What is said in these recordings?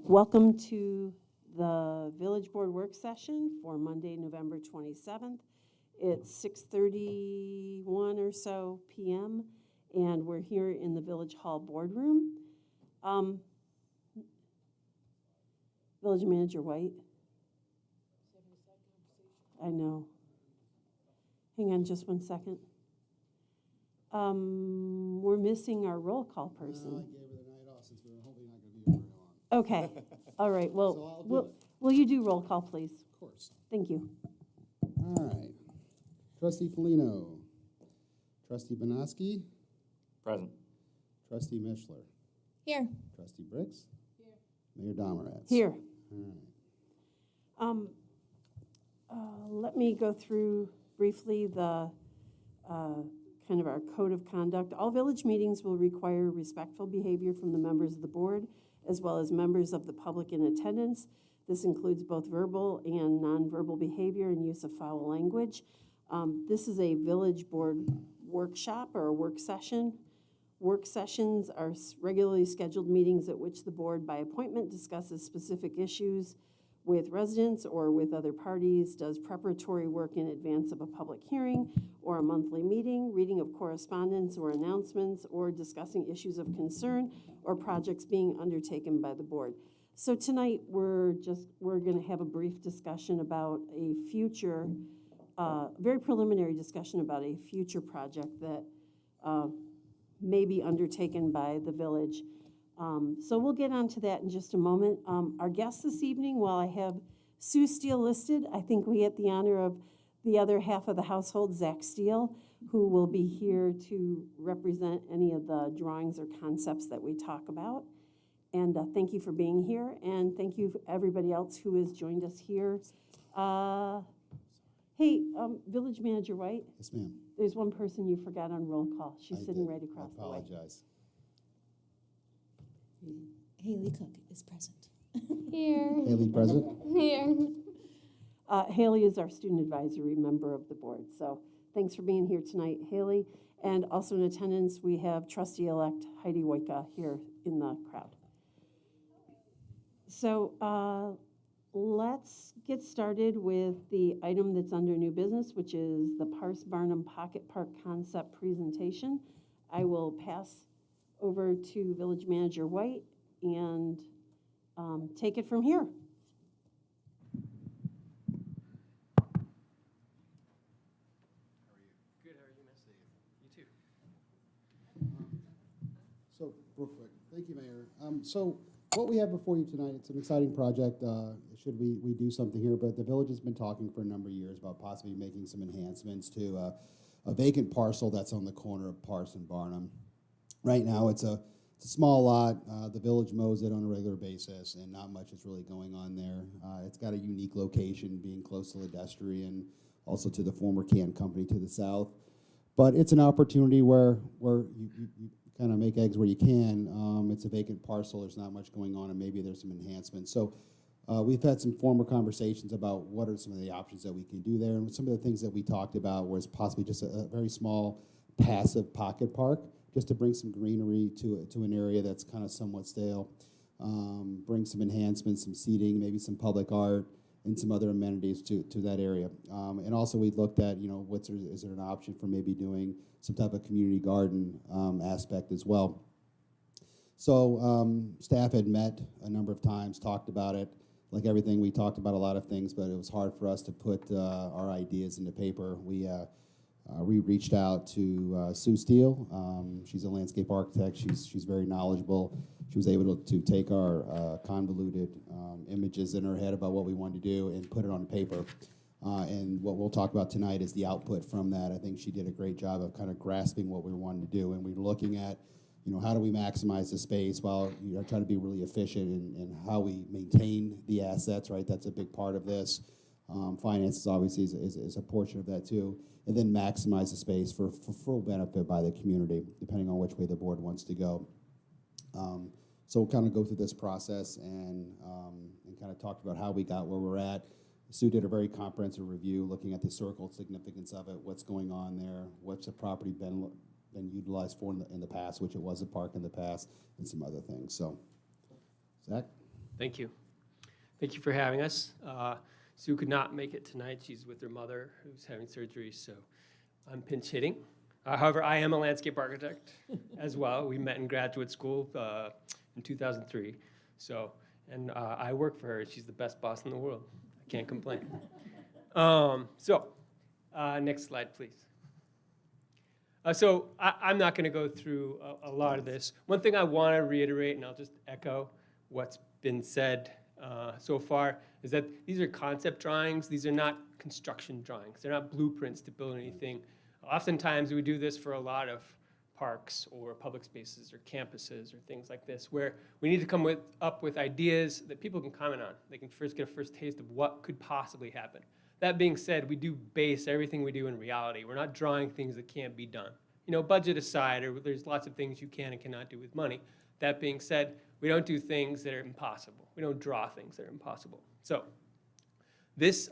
Welcome to the Village Board Work Session for Monday, November 27th. It's 6:31 or so p.m., and we're here in the Village Hall Boardroom. Village Manager White. I know. Hang on just one second. We're missing our roll call person. I gave her the night off since we were hoping not going to be here very long. Okay, all right, well, So I'll do it. will you do roll call, please? Of course. Thank you. All right. Trustee Felino. Trustee Banoski. Present. Trustee Mishler. Here. Trustee Briggs. Here. Mayor Domeratz. Here. All right. Let me go through briefly the kind of our code of conduct. All village meetings will require respectful behavior from the members of the board, as well as members of the public in attendance. This includes both verbal and nonverbal behavior and use of foul language. This is a village board workshop or a work session. Work sessions are regularly scheduled meetings at which the board, by appointment, discusses specific issues with residents or with other parties, does preparatory work in advance of a public hearing or a monthly meeting, reading of correspondence or announcements, or discussing issues of concern or projects being undertaken by the board. So tonight, we're going to have a brief discussion about a future, very preliminary discussion about a future project that may be undertaken by the village. So we'll get onto that in just a moment. Our guests this evening, while I have Sue Steele listed, I think we get the honor of the other half of the household, Zach Steele, who will be here to represent any of the drawings or concepts that we talk about. And thank you for being here, and thank you for everybody else who has joined us here. Hey, Village Manager White, Yes, ma'am. there's one person you forgot on roll call. She's I sitting did. right across the I way. apologize. Haley Cook is present. Here. Haley present? Here. Haley is our student advisory member of the board, so thanks for being here tonight, Haley. And also in attendance, we have trustee-elect Heidi Woika here in the crowd. So let's get started with the item that's under new business, which is the Parse Barnum Pocket Park concept presentation. I will pass over to Village Manager White and take it from here. So, real quick, thank you, Mayor. So, what we have before you tonight, it's an exciting project. Should we do something here? But the village has been talking for a number of years about possibly making some enhancements to a vacant parcel that's on the corner of Parse and Barnum. Right now, it's a small lot. The village mows it on a regular basis, and not much is really going on there. It's got a unique location, being close to Ledestrian, also to the former can company to the south. But it's an opportunity where you kind of make eggs where you can. It's a vacant parcel. There's not much going on, and maybe there's some enhancements. So we've had some former conversations about what are some of the options that we can do there. And some of the things that we talked about was possibly just a very small passive pocket park, just to bring some greenery to an area that's kind of somewhat stale. Bring some enhancements, some seating, maybe some public art, and some other amenities to that area. And also we looked at, is there an option for maybe doing some type of community garden aspect as well. So staff had met a number of times, talked about it. Like everything, we talked about a lot of things, but it was hard for us to put our ideas into paper. We reached out to Sue Steele. She's a landscape architect. She's very knowledgeable. She was able to take our convoluted images in her head about what we wanted to do and put it on paper. And what we'll talk about tonight is the output from that. I think she did a great job of kind of grasping what we wanted to do. And we were looking at, how do we maximize the space while trying to be really efficient in how we maintain the assets, right? That's a big part of this. Finances obviously is a portion of that too. And then maximize the space for full benefit by the community, depending on which way the board wants to go. So we'll kind of go through this process and kind of talk about how we got where we're at. Sue did a very comprehensive review looking at the historical significance of it, what's going on there, what's the property been utilized for in the past, which it was a park in the past, and some other things. So, Zach? Thank you. Thank you for having us. Sue could not make it tonight. She's with her mother who's having surgery, so I'm pinch hitting. However, I am a landscape architect as well. We met in graduate school in 2003. So, and I work for her. She's the best boss in the world. I can't complain. Next slide, please. I'm not going to go through a lot of this. One thing I want to reiterate, and I'll just echo what's been said so far, is that these are concept drawings. These are not construction drawings. They're not blueprints to build anything. Oftentimes, we do this for a lot of parks or public spaces or campuses or things like this, where we need to come up with ideas that people can comment on. They can first get a first taste of what could possibly happen. That being said, we do base everything we do in reality. We're not drawing things that can't be done. You know, budget aside, or there's lots of things you can and cannot do with money. That being said, we don't do things that are impossible. We don't draw things that are impossible. So this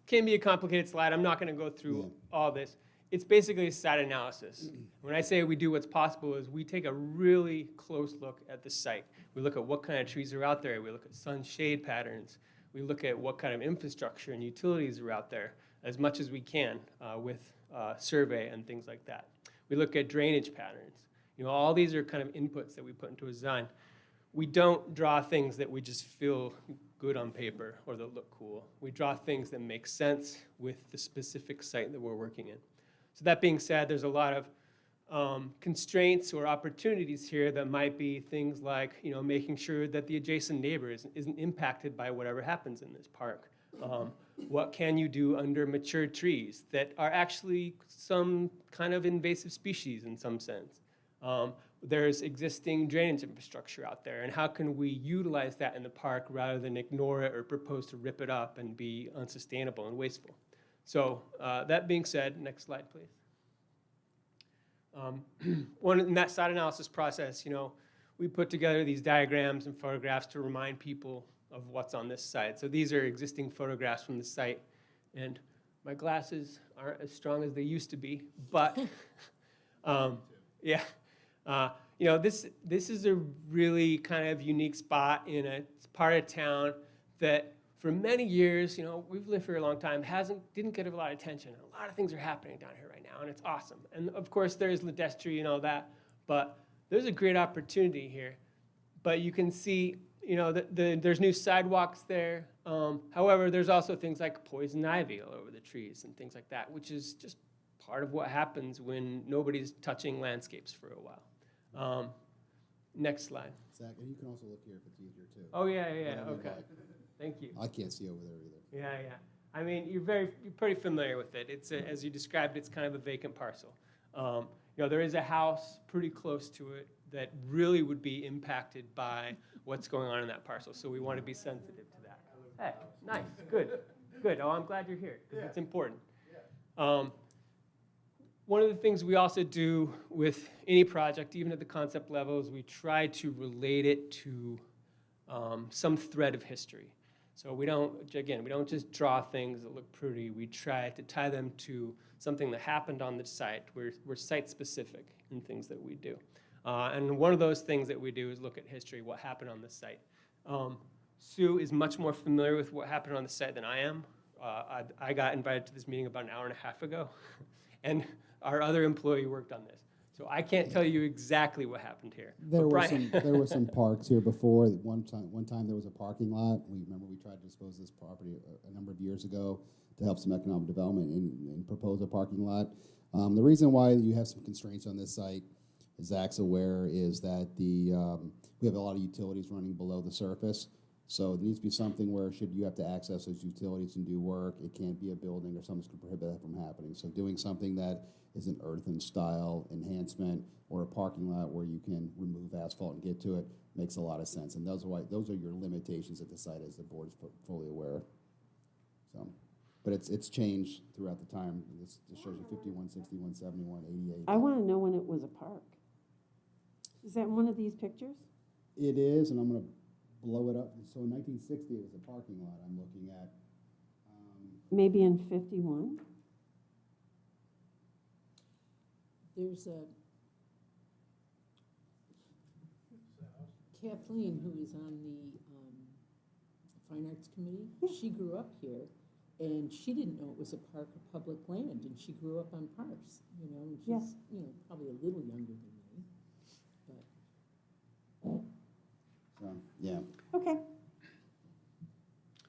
can be a complicated slide. I'm not going to go through all this. It's basically a site analysis. When I say we do what's possible, is we take a really close look at the site. We look at what kind of trees are out there. We look at sun-shade patterns. We look at what kind of infrastructure and utilities are out there as much as we can with survey and things like that. We look at drainage patterns. You know, all these are kind of inputs that we put into a design. We don't draw things that we just feel good on paper or that look cool. We draw things that make sense with the specific site that we're working in. So that being said, there's a lot of constraints or opportunities here that might be things like, you know, making sure that the adjacent neighbor isn't impacted by whatever happens in this park. What can you do under mature trees that are actually some kind of invasive species in some sense? There's existing drainage infrastructure out there, and how can we utilize that in the park rather than ignore it or propose to rip it up and be unsustainable and wasteful? So that being said, next slide, please. In that site analysis process, you know, we put together these diagrams and photographs to remind people of what's on this site. So these are existing photographs from the site, and my glasses aren't as strong as they used to be, but yeah. You know, this is a really kind of unique spot in a part of town that for many years, you know, we've lived for a long time, didn't get a lot of attention. A lot of things are happening down here right now, and it's awesome. And of course, there's Ledestri and all that, but there's a great opportunity here. But you can see, you know, there's new sidewalks there. However, there's also things like poison ivy all over the trees and things like that, which is just part of what happens when nobody's touching landscapes for a while. Next slide. Zach, and you can also look here if it's easier too. Oh, yeah, Whatever you okay. like. Thank you. I can't see over there either. Yeah. I mean, you're pretty familiar with it. It's as you described, it's kind of a vacant parcel. You know, there is a house pretty close to it that really would be impacted by what's going on in that parcel. So we want to be sensitive to that. Hey, nice, good. Oh, I'm glad you're here because it's important. One of the things we also do with any project, even at the concept level, is we try to relate it to some thread of history. So we don't just draw things that look pretty. We try to tie them to something that happened on the site. We're site-specific in things that we do. And one of those things that we do is look at history, what happened on the site. Sue is much more familiar with what happened on the site than I am. I got invited to this meeting about an hour and a half ago, and our other employee worked on this. So I can't tell you exactly what happened here. There were some parks here before. One time there was a parking lot. We tried to dispose of this property a number of years ago to help some economic development and propose a parking lot. The reason why you have some constraints on this site, as Zach's aware, is that we have a lot of utilities running below the surface. So there needs to be something where should you have to access those utilities and do work, it can't be a building or something to prohibit that from happening. So doing something that is an earthen style enhancement or a parking lot where you can remove asphalt and get to it makes a lot of sense. And those are your limitations at the site, as the board is fully aware. So, but it's changed throughout the time. This shows you 51, 61, 71, 88. I want to know when it was a park. Is that one of these pictures? It is, and I'm going to blow it up. So in 1960, it was a parking lot I'm looking at. Maybe in 51? There's a Kathleen who is on the Fine Arts Committee. She grew up here, and she didn't know it was a park or public land, and she grew up on parks, you know, and Yeah. she's, you know, probably a little younger than me. But So, yeah. Okay,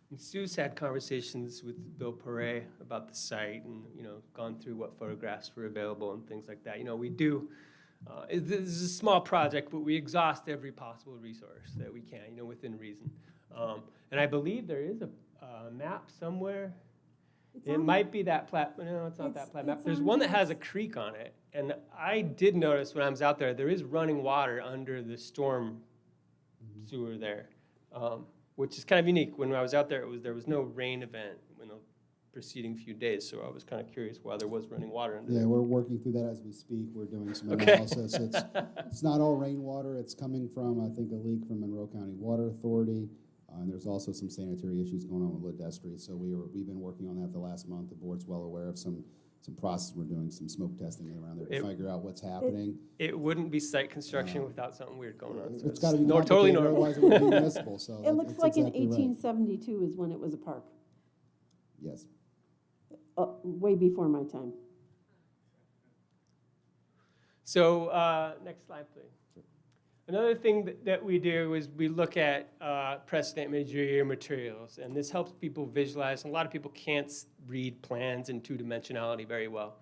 And Sue's had conversations with Bill Perret about the site and, you know, gone through what photographs were available and things like that. You know, we do, this is a small project, but we exhaust every possible resource that we can, you know, within reason. And I believe there is a map somewhere. It's It on- might be that plat, no, it's not It's- that plat map. it's There's on one that here. has a creek on it. And I did notice when I was out there is running water under the storm sewer there, which is kind of unique. When I was out there, there was no rain event in the preceding few days, so I was kind of curious why there was running water under Yeah, there. we're working through that as we speak. We're doing some Okay. analysis. It's not all rainwater. It's coming from, I think, a leak from Monroe County Water Authority. And there's also some sanitary issues going on with Ledestri. So we've been working on that the last month. The board's well aware of some process. We're doing some smoke testing around there to It- figure out what's happening. It wouldn't be site construction without something weird going on. So It's got to be totally complicated, normal. otherwise it wouldn't be municipal. So It looks it's like in exactly right. 1872 is when it was a park, Yes. way before my time. So, next slide, please. Another thing that we do is we look at precedent imagery or materials, and this helps people visualize. A lot of people can't read plans in two-dimensionality very well.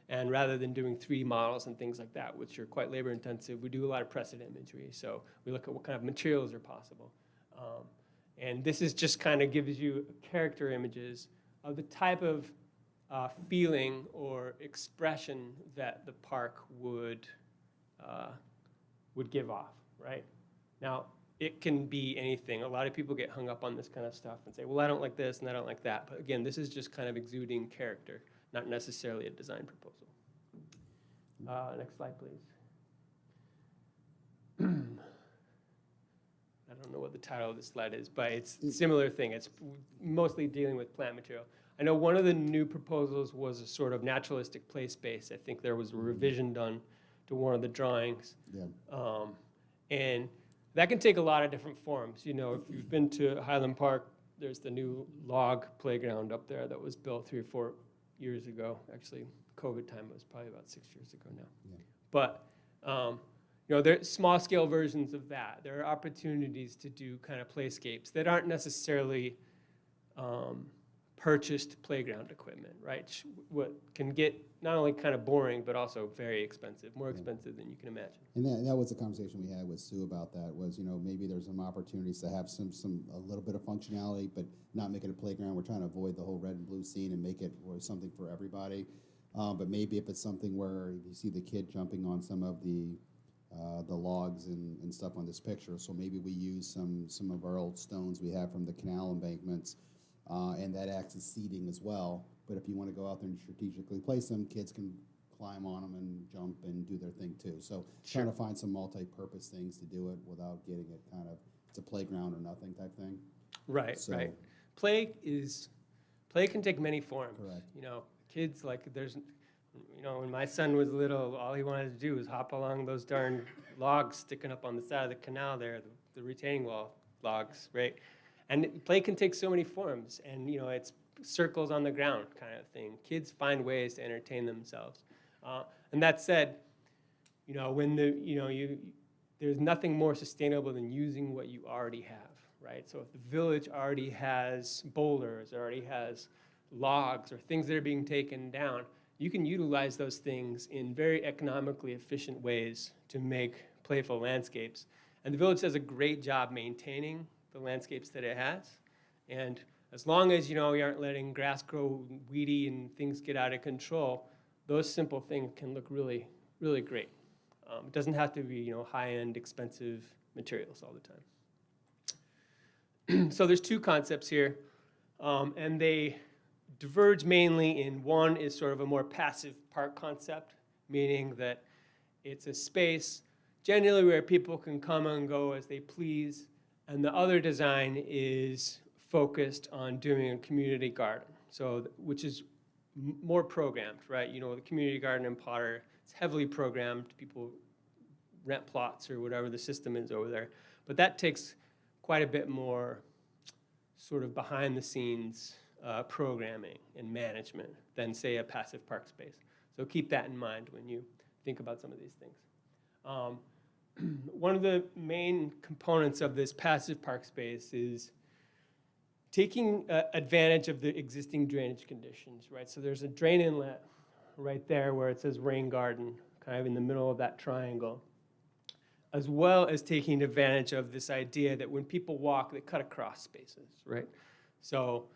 And rather than doing 3D models and things like that, which are quite labor-intensive, we do a lot of precedent imagery. So we look at what kind of materials are possible. And this is just kind of gives you character images of the type of feeling or expression that the park would give off, right? Now, it can be anything. A lot of people get hung up on this kind of stuff and say, well, I don't like this and I don't like that. But again, this is just kind of exuding character, not necessarily a design proposal. Next slide, please. I don't know what the title of this slide is, but it's a similar thing. It's mostly dealing with plant material. I know one of the new proposals was a sort of naturalistic play space. I think there was a revision done to one of the drawings. Yeah. And that can take a lot of different forms. You know, if you've been to Highland Park, there's the new log playground up there that was built 3 or 4 years ago. Actually, COVID time was probably about 6 years ago now. Yeah. But, you know, there are small-scale versions of that. There are opportunities to do kind of playscapes that aren't necessarily purchased playground equipment, right? What can get not only kind of boring, but also very expensive, more expensive than you can imagine. And that was the conversation we had with Sue about that, was, you know, maybe there's some opportunities to have a little bit of functionality, but not make it a playground. We're trying to avoid the whole red and blue scene and make it something for everybody. But maybe if it's something where you see the kid jumping on some of the logs and stuff on this picture, so maybe we use some of our old stones we have from the canal embankments, and that acts as seating as well. But if you want to go out there and strategically place them, kids can climb on them and jump and do their thing too. So Sure. trying to find some multi-purpose things to do it without getting it kind of, it's a playground or nothing type thing. Right, So- right. Play can take many forms. Correct. You know, kids, like, you know, when my son was little, all he wanted to do was hop along those darn logs sticking up on the side of the canal there, the retaining wall logs, right? And play can take so many forms, and, you know, it's circles on the ground kind of thing. Kids find ways to entertain themselves. And that said, you know, there's nothing more sustainable than using what you already have, right? So if the village already has boulders, already has logs or things that are being taken down, you can utilize those things in very economically efficient ways to make playful landscapes. And the village does a great job maintaining the landscapes that it has. And as long as, you know, you aren't letting grass grow weedy and things get out of control, those simple things can look really, really great. It doesn't have to be, you know, high-end, expensive materials all the time. So there's two concepts here, and they diverge mainly in one is sort of a more passive park concept, meaning that it's a space generally where people can come and go as they please, and the other design is focused on doing a community garden, so which is more programmed, right? You know, the community garden in Potter, it's heavily programmed. People rent plots or whatever the system is over there, but that takes quite a bit more sort of behind-the-scenes programming and management than, say, a passive park space. So keep that in mind when you think about some of these things. One of the main components of this passive park space is taking advantage of the existing drainage conditions, right? So there's a drain inlet right there where it says rain garden, kind of in the middle of that triangle, as well as taking advantage of this idea that when people walk, they cut across spaces, right? So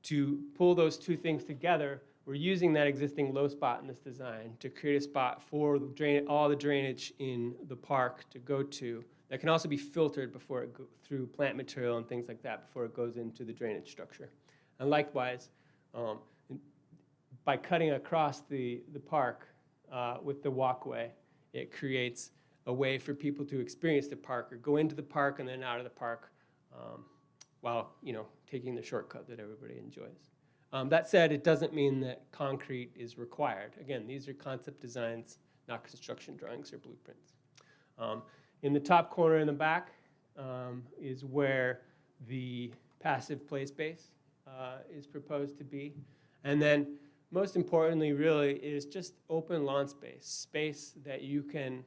to pull those two things together, we're using that existing low spot in this design to create a spot for the all the drainage in the park to go to that can also be filtered before it through plant material and things like that before it goes into the drainage structure. And likewise, by cutting across the park with the walkway, it creates a way for people to experience the park or go into the park and then out of the park while taking the shortcut that everybody enjoys. That said, it doesn't mean that concrete is required. Again, these are concept designs, not construction drawings or blueprints. In the top corner in the back is where the passive play space is proposed to be. And then most importantly, really, is just open lawn space that you can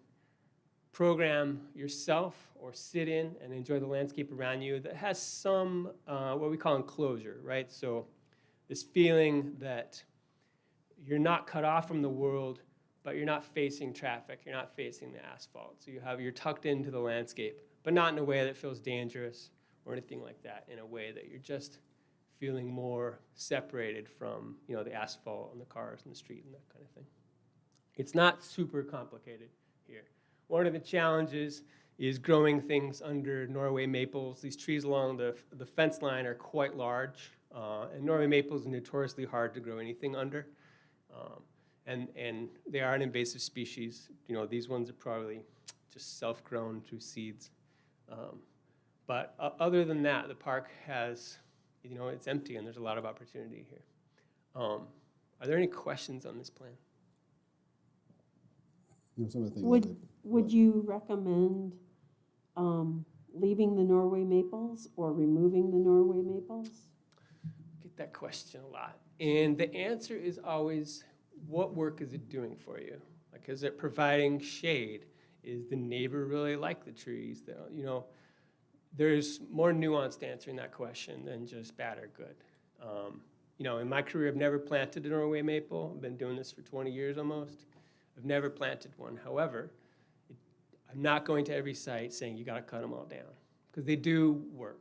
program yourself or sit in and enjoy the landscape around you that has some, what we call enclosure, right? So this feeling that you're not cut off from the world, but you're not facing traffic, you're not facing the asphalt. So you're tucked into the landscape, but not in a way that feels dangerous or anything like that, in a way that you're just feeling more separated from the asphalt and the cars and the street and that kind of thing. It's not super complicated here. One of the challenges is growing things under Norway maples. These trees along the fence line are quite large, and Norway maples are notoriously hard to grow anything under. And they are an invasive species. These ones are probably just self-grown through seeds. But other than that, the park has, it's empty and there's a lot of opportunity here. Are there any questions on this plan? Some of the things Would you recommend leaving the Norway maples or removing the Norway maples? Get that question a lot. And the answer is always, what work is it doing for you? Like, is it providing shade? Is the neighbor really like the trees? There's more nuanced answering that question than just bad or good. In my career, I've never planted a Norway maple. I've been doing this for 20 years almost. I've never planted one. However, I'm not going to every site saying you got to cut them all down, because they do work.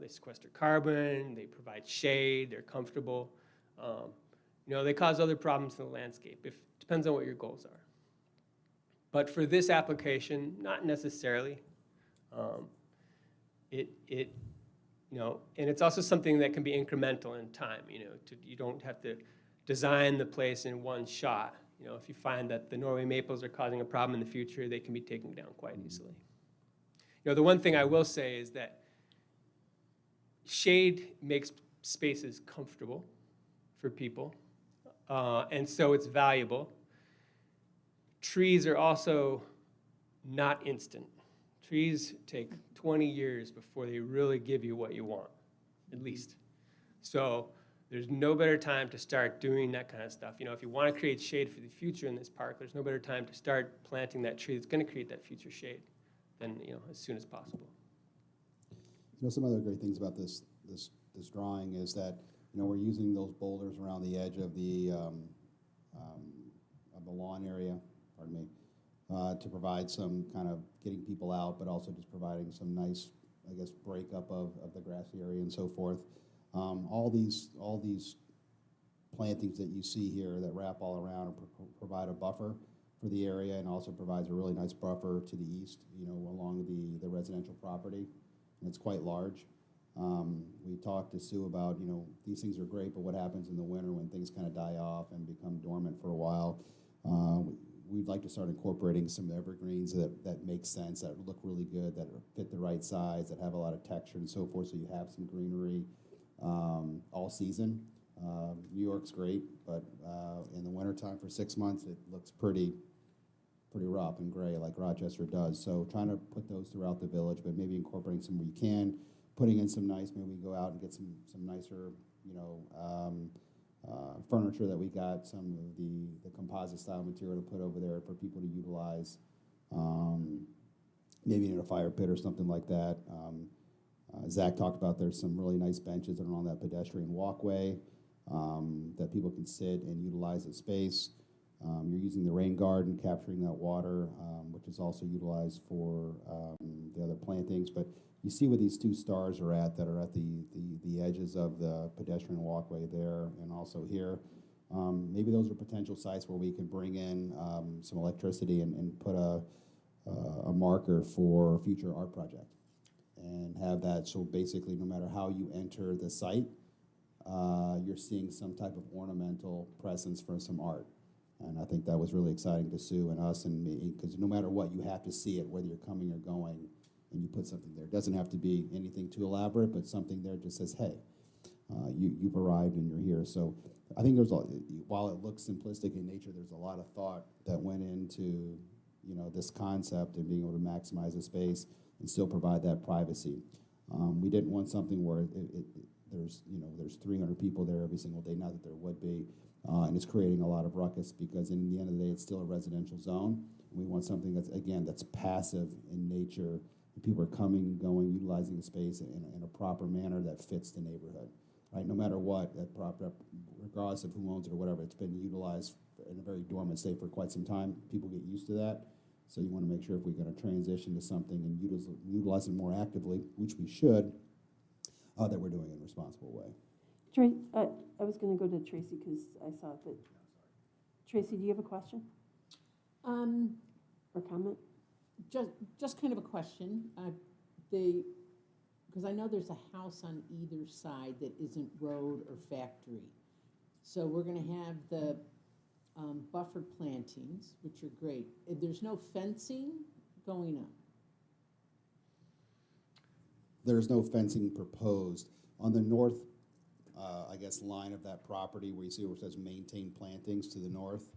They sequester carbon, they provide shade, they're comfortable. They cause other problems in the landscape. Depends on what your goals are. But for this application, not necessarily. And it's also something that can be incremental in time. You don't have to design the place in one shot. If you find that the Norway maples are causing a problem in the future, they can be taken down quite easily. The one thing I will say is that shade makes spaces comfortable for people, and so it's valuable. Trees are also not instant. Trees take 20 years before they really give you what you want, at least. So there's no better time to start doing that kind of stuff. If you want to create shade for the future in this park, there's no better time to start planting that tree that's going to create that future shade than as soon as possible. Some other great things about this drawing is that we're using those boulders around the edge of the lawn area, pardon me, to provide some kind of getting people out, but also just providing some nice, breakup of the grassy area and so forth. All these plantings that you see here that wrap all around and provide a buffer for the area, and also provides a really nice buffer to the east, along the residential property, and it's quite large. We talked to Sue about, these things are great, but what happens in the winter when things kind of die off and become dormant for a while? We'd like to start incorporating some evergreens that make sense, that look really good, that fit the right size, that have a lot of texture and so forth, so you have some greenery all season. New York's great, but in the wintertime for 6 months, it looks pretty rough and gray like Rochester does. So trying to put those throughout the village, but maybe incorporating some where you can. putting in some nice, maybe we go out and get some nicer, furniture that we got, some of the composite style material to put over there for people to utilize. Maybe in a fire pit or something like that. Zach talked about there's some really nice benches that are on that pedestrian walkway that people can sit and utilize the space. You're using the rain garden, capturing that water, which is also utilized for the other plantings. But you see where these two stars are at that are at the edges of the pedestrian walkway there and also here. Maybe those are potential sites where we can bring in some electricity and put a marker for a future art project and have that. So basically, no matter how you enter the site, you're seeing some type of ornamental presence for some art. And I think that was really exciting to Sue and us and me, because no matter what, you have to see it, whether you're coming or going, and you put something there. It doesn't have to be anything too elaborate, but something there just says, hey, you've arrived and you're here. So I think while it looks simplistic in nature, there's a lot of thought that went into this concept and being able to maximize the space and still provide that privacy. We didn't want something where there's 300 people there every single day, not that there would be, and it's creating a lot of ruckus because in the end of the day, it's still a residential zone. And we want something that's passive in nature, and people are coming, going, utilizing the space in a proper manner that fits the neighborhood. Right? No matter what, regardless of who owns it or whatever, it's been utilized in a very dormant state for quite some time. People get used to that. So you want to make sure if we're going to transition to something and utilize it more actively, which we should, that we're doing it in a responsible way. I was going to go to Tracy because I saw that. Tracy, do you have a question or comment? Just kind of a question. Because I know there's a house on either side that isn't road or factory. So we're going to have the buffered plantings, which are great. There's no fencing going up. There's no fencing proposed. On the north, line of that property where you see where it says maintain plantings to the north,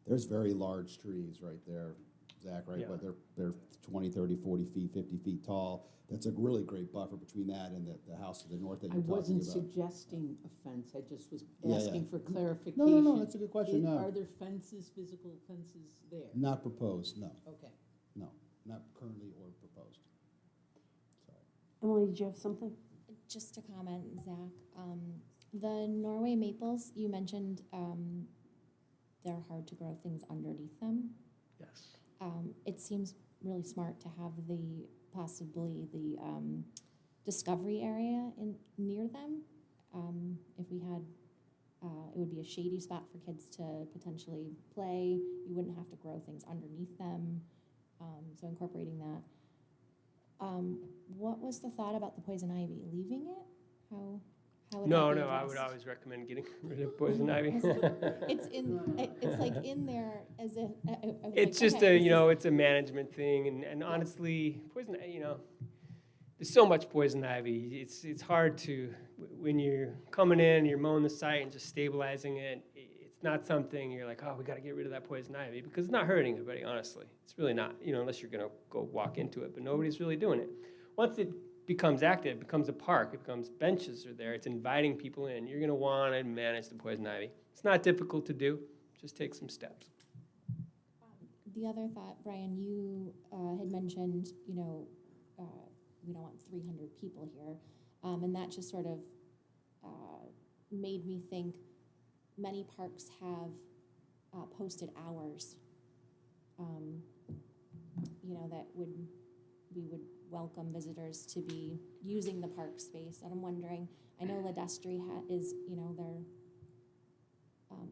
there's very large trees right there, Zach, right? Yeah. But they're 20, 30, 40 feet, 50 feet tall. That's a really great buffer between that and the house to the north that I you're talking wasn't about. suggesting a fence, I just was Yeah, asking yeah. for clarification. No, that's a good question, no. Are there fences, physical fences there? Not proposed, no, Okay. no, not currently or proposed. Sorry. Emily, did you have something? Just to comment, Zach, the Norway maples, you mentioned they're hard to grow things underneath them. Yes. It seems really smart to have possibly the discovery area near them. If we had, it would be a shady spot for kids to potentially play. You wouldn't have to grow things underneath them. So incorporating that. What was the thought about the poison ivy? Leaving it? How would No, that be I would addressed? always recommend getting rid of poison ivy. It's like in there as if I was It's like, just okay, it's a management thing, and honestly, poison, there's so much poison ivy. It's hard to, when you're coming in, you're mowing the site and just stabilizing it. It's not something you're like, oh, we got to get rid of that poison ivy, because it's not hurting anybody. Honestly, it's really not. Unless you're gonna go walk into it, but nobody's really doing it. Once it becomes active, it becomes a park, it becomes benches are there, it's inviting people in. You're gonna want to manage the poison ivy. It's not difficult to do. Just take some steps. The other thought, Brian, you had mentioned, we don't want 300 people here, and that just sort of made me think many parks have posted hours, that we would welcome visitors to be using the park space. And I'm wondering, I know Ledestri is, they're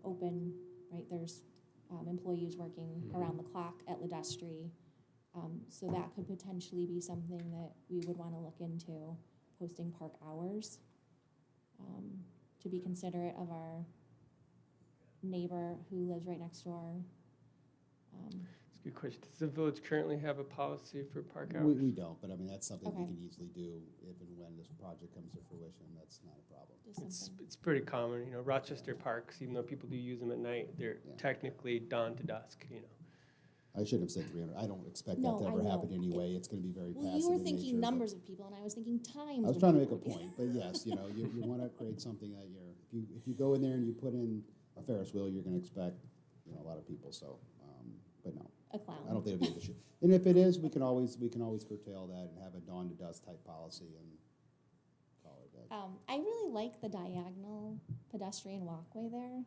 open, right? There's employees working around the clock at Ledestri. So that could potentially be something that we would want to look into, posting park hours, to be considerate of our neighbor who lives right next door. It's a good question. Does the village currently have a policy for park hours? We don't, but I mean, that's something we Okay. can easily do if and when this project comes to fruition. That's not a problem. Just something. It's pretty common, Rochester parks, even though people do use them at night, they're Yeah. technically dawn to dusk, I shouldn't have said 300. I don't expect No, that to I ever know. happen anyway. It's going to be very Well, passive you were in thinking nature, but- numbers of people, and I was thinking times. I was the trying to make a people. point, but yes, you want to create something that if you go in there and you put in a Ferris wheel, you're going to expect, a lot of people, so, but no. A clown. I don't think it'll be an issue. And if it is, we can always curtail that and have a dawn to dusk type policy and call it that. I really like the diagonal pedestrian walkway there.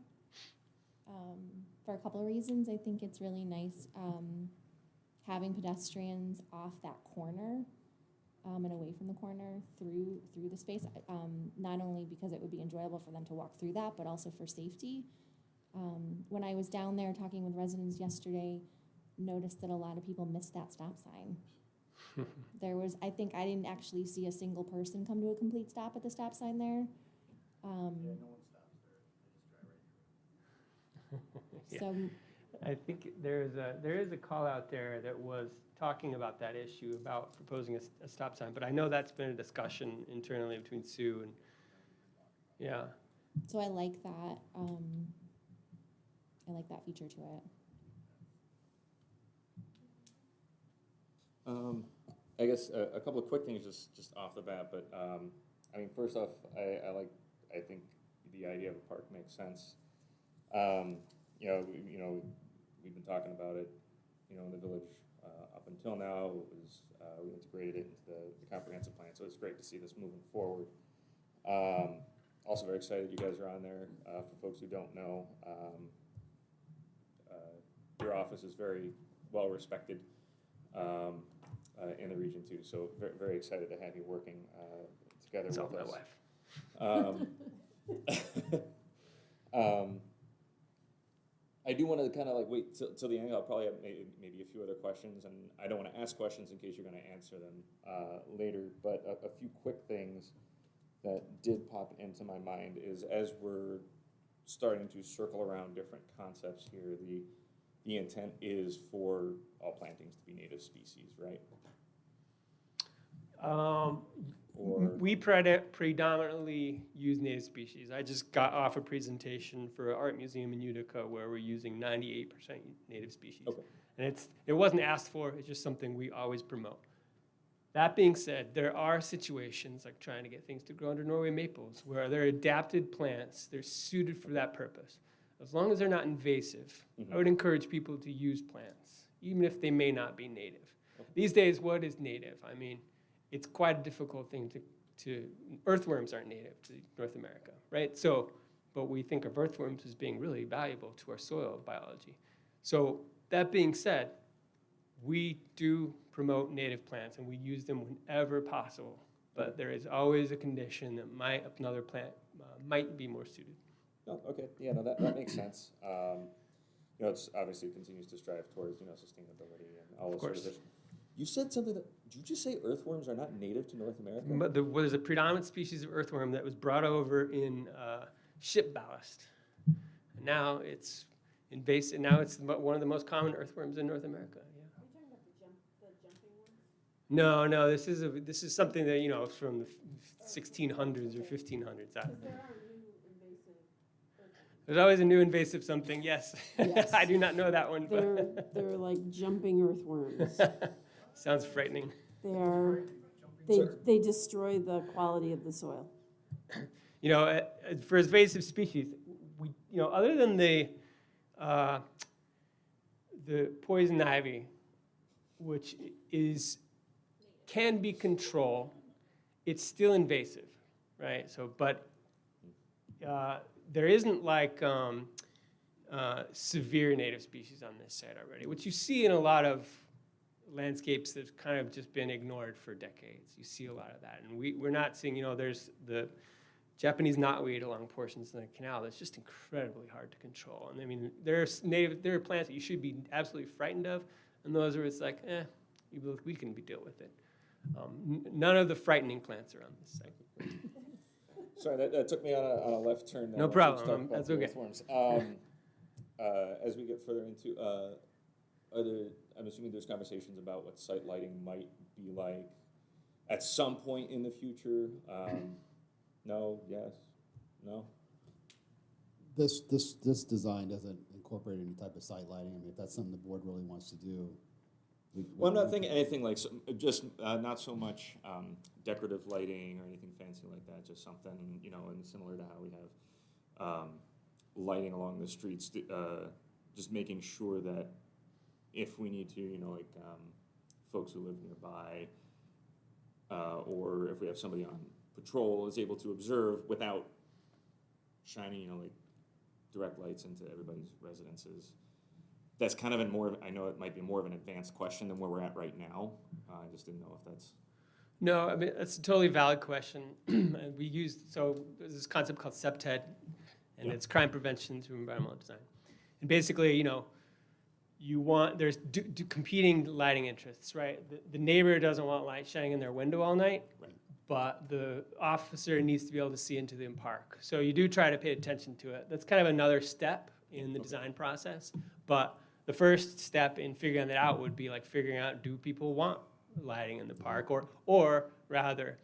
For a couple of reasons, I think it's really nice having pedestrians off that corner and away from the corner through the space. Not only because it would be enjoyable for them to walk through that, but also for safety. When I was down there talking with residents yesterday, noticed that a lot of people missed that stop sign. I think I didn't actually see a single person come to a complete stop at the stop sign there. Yeah. So, I think there is a call out there that was talking about that issue about proposing a stop sign, but I know that's been a discussion internally between Sue and, yeah. so I like that. I like that feature to it. I guess a couple of quick things just off the bat, but I mean, first off, I think the idea of a park makes sense. We've been talking about it, in the village up until now. It was we integrated it into the comprehensive plan, so it's great to see this moving forward. Also very excited you guys are on there. For folks who don't know, your office is very well respected in the region too. So very, very excited to have you working together It's all with my us. wife. I do want to kind of wait till the end. I'll probably have maybe a few other questions, and I don't want to ask questions in case you're going to answer them later. But a few quick things that did pop into my mind is as we're starting to circle around different concepts here, the intent is for all plantings to be native species, right? Or We predominantly use native species. I just got off a presentation for an art museum in Utica where we're using 98% native species. Okay. And it wasn't asked for, it's just something we always promote. That being said, there are situations like trying to get things to grow under Norway maples where they're adapted plants, they're suited for that purpose. As long as they're not invasive, I would encourage people to use plants, even if they may not be native. These days, what is native? I mean, it's quite a difficult thing to earthworms aren't native to North America, right? So, but we think of earthworms as being really valuable to our soil biology. So that being said, we do promote native plants and we use them whenever possible, but there is always a condition that another plant might be more suited. Oh, okay. Yeah, no, that makes sense. It's obviously continues to strive towards, sustainability and all Of those sort of course. issues. You said something did you just say earthworms are not native to North America? But there's a predominant species of earthworm that was brought over in ship ballast. And now it's invasive. Now it's one of the most common earthworms in North America. Yeah. Are you talking about the jumping ones? No, this is something that from the 1600s or 1500s. Because there are new invasive earthworms. There's always a new invasive something. Yes, Yes. I do not know that one. But They're like jumping earthworms. sounds frightening. They destroy the quality of the soil. For invasive species, other than the poison ivy, which can be controlled, it's still invasive, right? So, but there isn't like severe native species on this site already, which you see in a lot of landscapes that have kind of just been ignored for decades. You see a lot of that. And we're not seeing, there's the Japanese knotweed along portions of the canal that's just incredibly hard to control. And I mean, there are plants that you should be absolutely frightened of, and those where it's like, we can deal with it. None of the frightening plants are on this site. Sorry, that took me on a left turn. No problem. That's okay. Earthworms. As we get further into, I'm assuming there's conversations about what site lighting might be like at some point in the future. No, yes, no. This design doesn't incorporate incorporate any type of site lighting. I mean, if that's something the board really wants to do. Well, I'm not thinking anything like, just not so much decorative lighting or anything fancy like that, just something, you know, and similar to how we have lighting along the streets, just making sure that if we need to, you know, like folks who live nearby, or if we have somebody on patrol is able to observe without shining, you know, like direct lights into everybody's residences. That's kind of I know it might be more of an advanced question than where we're at right now. I just didn't know if that's. No, I mean, that's a totally valid question. And we used, so there's this concept called CPTED, and it's crime prevention through environmental design. And basically, you know, there's competing lighting interests, right? The neighbor doesn't want light shining in their window all night, Right. but the officer needs to be able to see into the park. So you do try to pay attention to it. That's kind of another step in the design process. But the first step in figuring that out would be like figuring out, do people want lighting in the park? Or rather,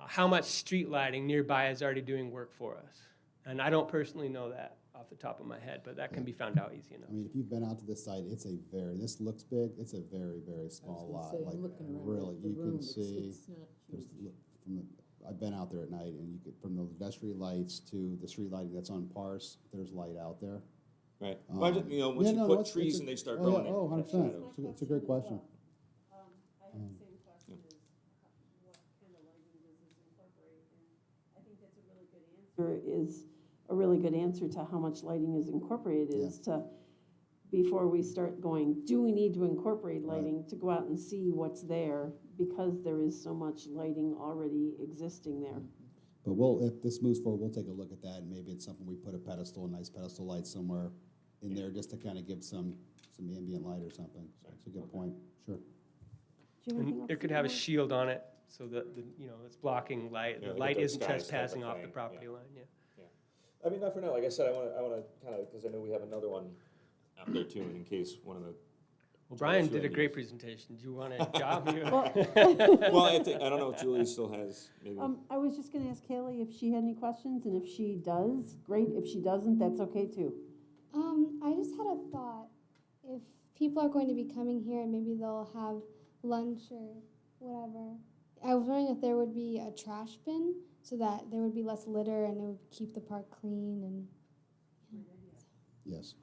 how much street lighting nearby is already doing work for us? And I don't personally know that off the top of my head, but that can be found out easy enough. I mean, if you've been out to this site, this looks big, it's a very, very small lot. Say, Like, I'm looking around really, the you room, can see, it's not there's, huge. I've been out there at night, and you could, from the pedestrian lights to the street lighting that's on Parse, there's light out there. Right. Well, I just, you know, once Yeah, you no, put it's trees a- and they start oh, growing. yeah, oh, that 100%. shadow. It's a great question. I have the same question is, what kind of lighting does this incorporate? And I think that's a really good answer, is a really good answer to how much lighting is incorporated, is to, before we start going, do we need to incorporate Right. lighting, to go out and see what's there, because there is so much lighting already existing there. But if this moves forward, we'll take a look at that, and maybe it's something we put a nice pedestal light somewhere in there, just to kind of give some ambient light or something. So it's a good point, sure. Do you have anything And it else could you have a want? shield on it so that, you know, it's blocking light. Yeah, The like a light dark isn't skies type of trespassing off the thing, property yeah. line, yeah. I mean, not for now. Like I said, I want to kind of, because I know we have another one out there too, in case one of the. Well, Brian Julie, did a you- great presentation. Do you want a job? Well, I don't know if Julie still has maybe. I was just gonna ask Kaylee if she had any questions, and if she does, great. If she doesn't, that's okay too. I just had a thought. If people are going to be coming here and maybe they'll have lunch or whatever, I was wondering if there would be a trash bin so that there would be less litter and it would keep the park clean and. Yes.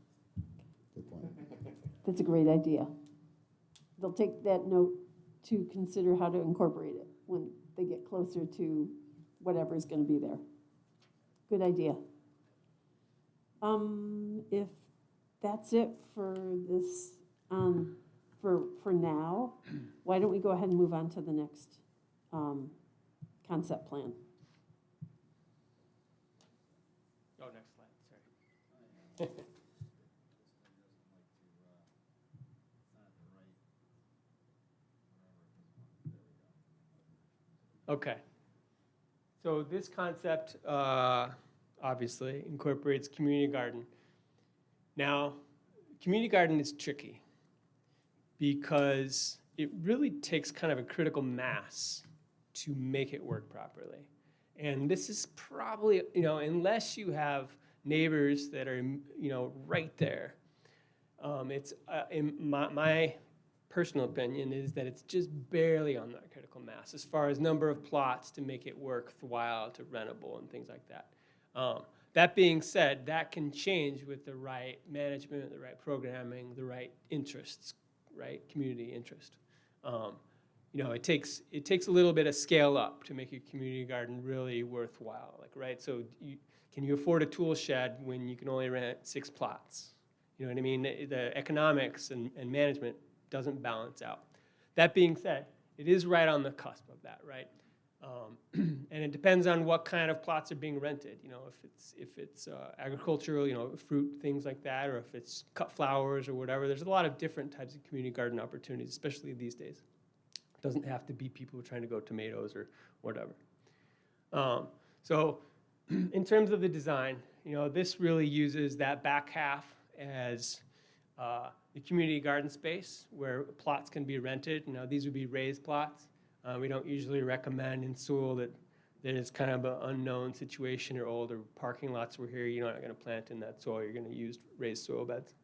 Good point. That's a great idea. They'll take that note to consider how to incorporate it when they get closer to whatever's gonna be there. Good idea. If that's it for this, for now, why don't we go ahead and move on to the next, concept plan? Oh, next slide, sorry. Okay. So this concept obviously incorporates community garden. Now, community garden is tricky because it really takes kind of a critical mass to make it work properly. And this is probably, you know, unless you have neighbors that are, you know, right there, it's, in my personal opinion is that it's just barely on that critical mass as far as number of plots to make it worthwhile to rentable and things like that. That being said, that can change with the right management, the right programming, the right interests, right, community interest. You know, it takes a little bit of scale up to make your community garden really worthwhile, like, right? So can you afford a tool shed when you can only rent 6 plots? You know what I mean? The economics and management doesn't balance out. That being said, it is right on the cusp of that, right? And it depends on what kind of plots are being rented. You know, if it's agricultural, you know, fruit, things like that, or if it's cut flowers or whatever. There's a lot of different types of community garden opportunities, especially these days. It doesn't have to be people who are trying to grow tomatoes or whatever. So in terms of the design, you know, this really uses that back half as the community garden space where plots can be rented. You know, these would be raised plots. We don't usually recommend in soil that is kind of an unknown situation or older parking lots were here. You're not going to plant in that soil. You're going to use raised soil beds.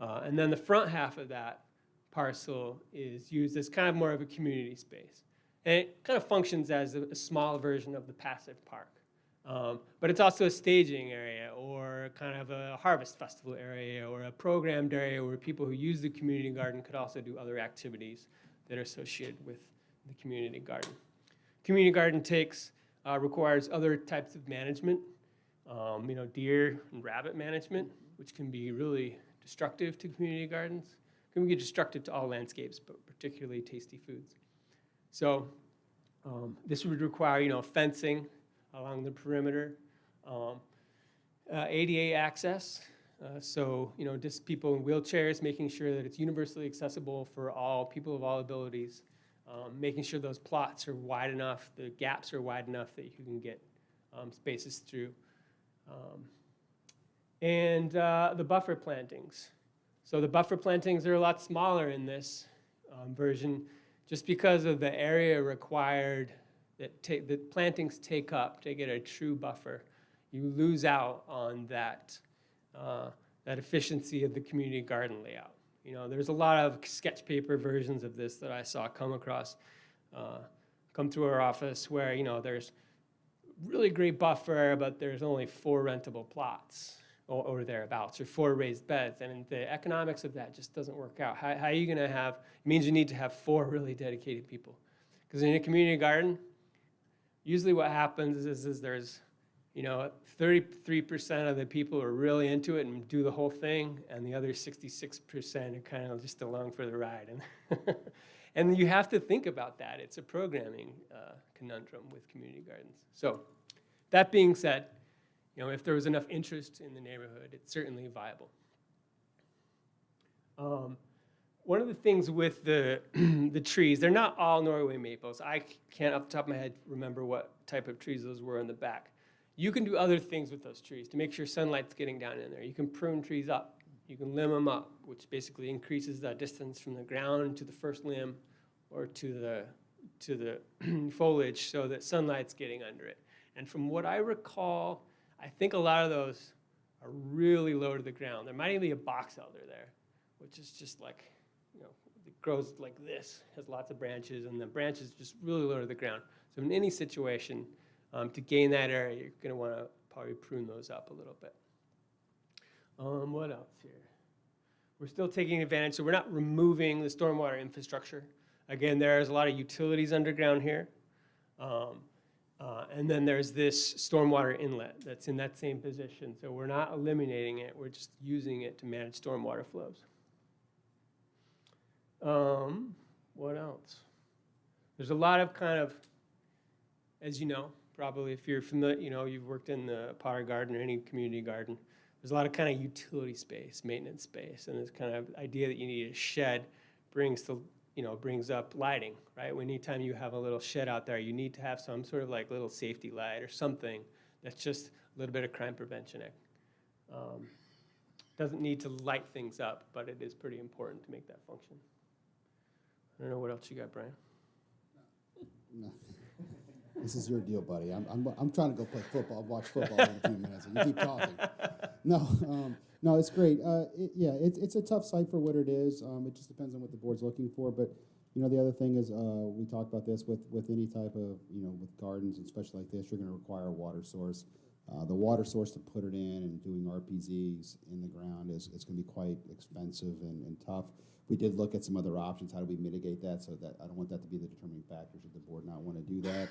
And then the front half of that parcel is used as kind of more of a community space. And it kind of functions as a small version of the passive park. But it's also a staging area or kind of a harvest festival area or a programmed area where people who use the community garden could also do other activities that are associated with the community garden. Community garden requires other types of management, deer and rabbit management, which can be really destructive to community gardens. Can be destructive to all landscapes, but particularly tasty foods. So this would require, fencing along the perimeter, ADA access. So, just people in wheelchairs, making sure that it's universally accessible for all people of all abilities, making sure those plots are wide enough, the gaps are wide enough that you can get spaces through. And the buffer plantings. So the buffer plantings are a lot smaller in this version just because of the area required that plantings take up to get a true buffer. You lose out on that efficiency of the community garden layout. There's a lot of sketch paper versions of this that I saw come through our office where, there's really great buffer, but there's only 4 rentable plots or thereabouts, or 4 raised beds, and the economics of that just doesn't work out. How are you gonna it means you need to have 4 really dedicated people. Because in a community garden, usually what happens is there's 33% of the people are really into it and do the whole thing, and the other 66% are kind of just along for the ride. And you have to think about that. It's a programming conundrum with community gardens. So that being said, if there was enough interest in the neighborhood, it's certainly viable. One of the things with the trees, they're not all Norway maples. I can't off the top of my head remember what type of trees those were in the back. You can do other things with those trees to make sure sunlight's getting down in there. You can prune trees up. You can limb them up, which basically increases the distance from the ground to the first limb or to the foliage so that sunlight's getting under it. And from what I recall, I think a lot of those are really low to the ground. There might even be a box elder there, which is just like, it grows like this, has lots of branches, and the branches just really low to the ground. So in any situation, to gain that area, you're going to want to probably prune those up a little bit. What else here? We're still taking advantage, so we're not removing the stormwater infrastructure. Again, there's a lot of utilities underground here. And then there's this stormwater inlet that's in that same position. So we're not eliminating it, we're just using it to manage stormwater flows. What else? There's a lot of kind of, as you know, probably if you're familiar, you've worked in the Potter Garden or any community garden, there's a lot of kind of utility space, maintenance space, and this kind of idea that you need a shed brings up lighting, right? Anytime you have a little shed out there, you need to have some sort of like little safety light or something that's just a little bit of crime prevention. Doesn't need to light things up, but it is pretty important to make that function. I don't know what else you got, Brian. No. This is your deal, buddy. I'm trying to go play football, watch football in a few minutes, and you keep talking. No, it's great. It's a tough site for what it is. It just depends on what the board's looking for. But the other thing is, we talked about this with any type of with gardens, especially like this, you're going to require a water source. The water source to put it in and doing RPZs in the ground is going to be quite expensive and tough. We did look at some other options. How do we mitigate that so that I don't want that to be the determining factor? Should the board not want to do that?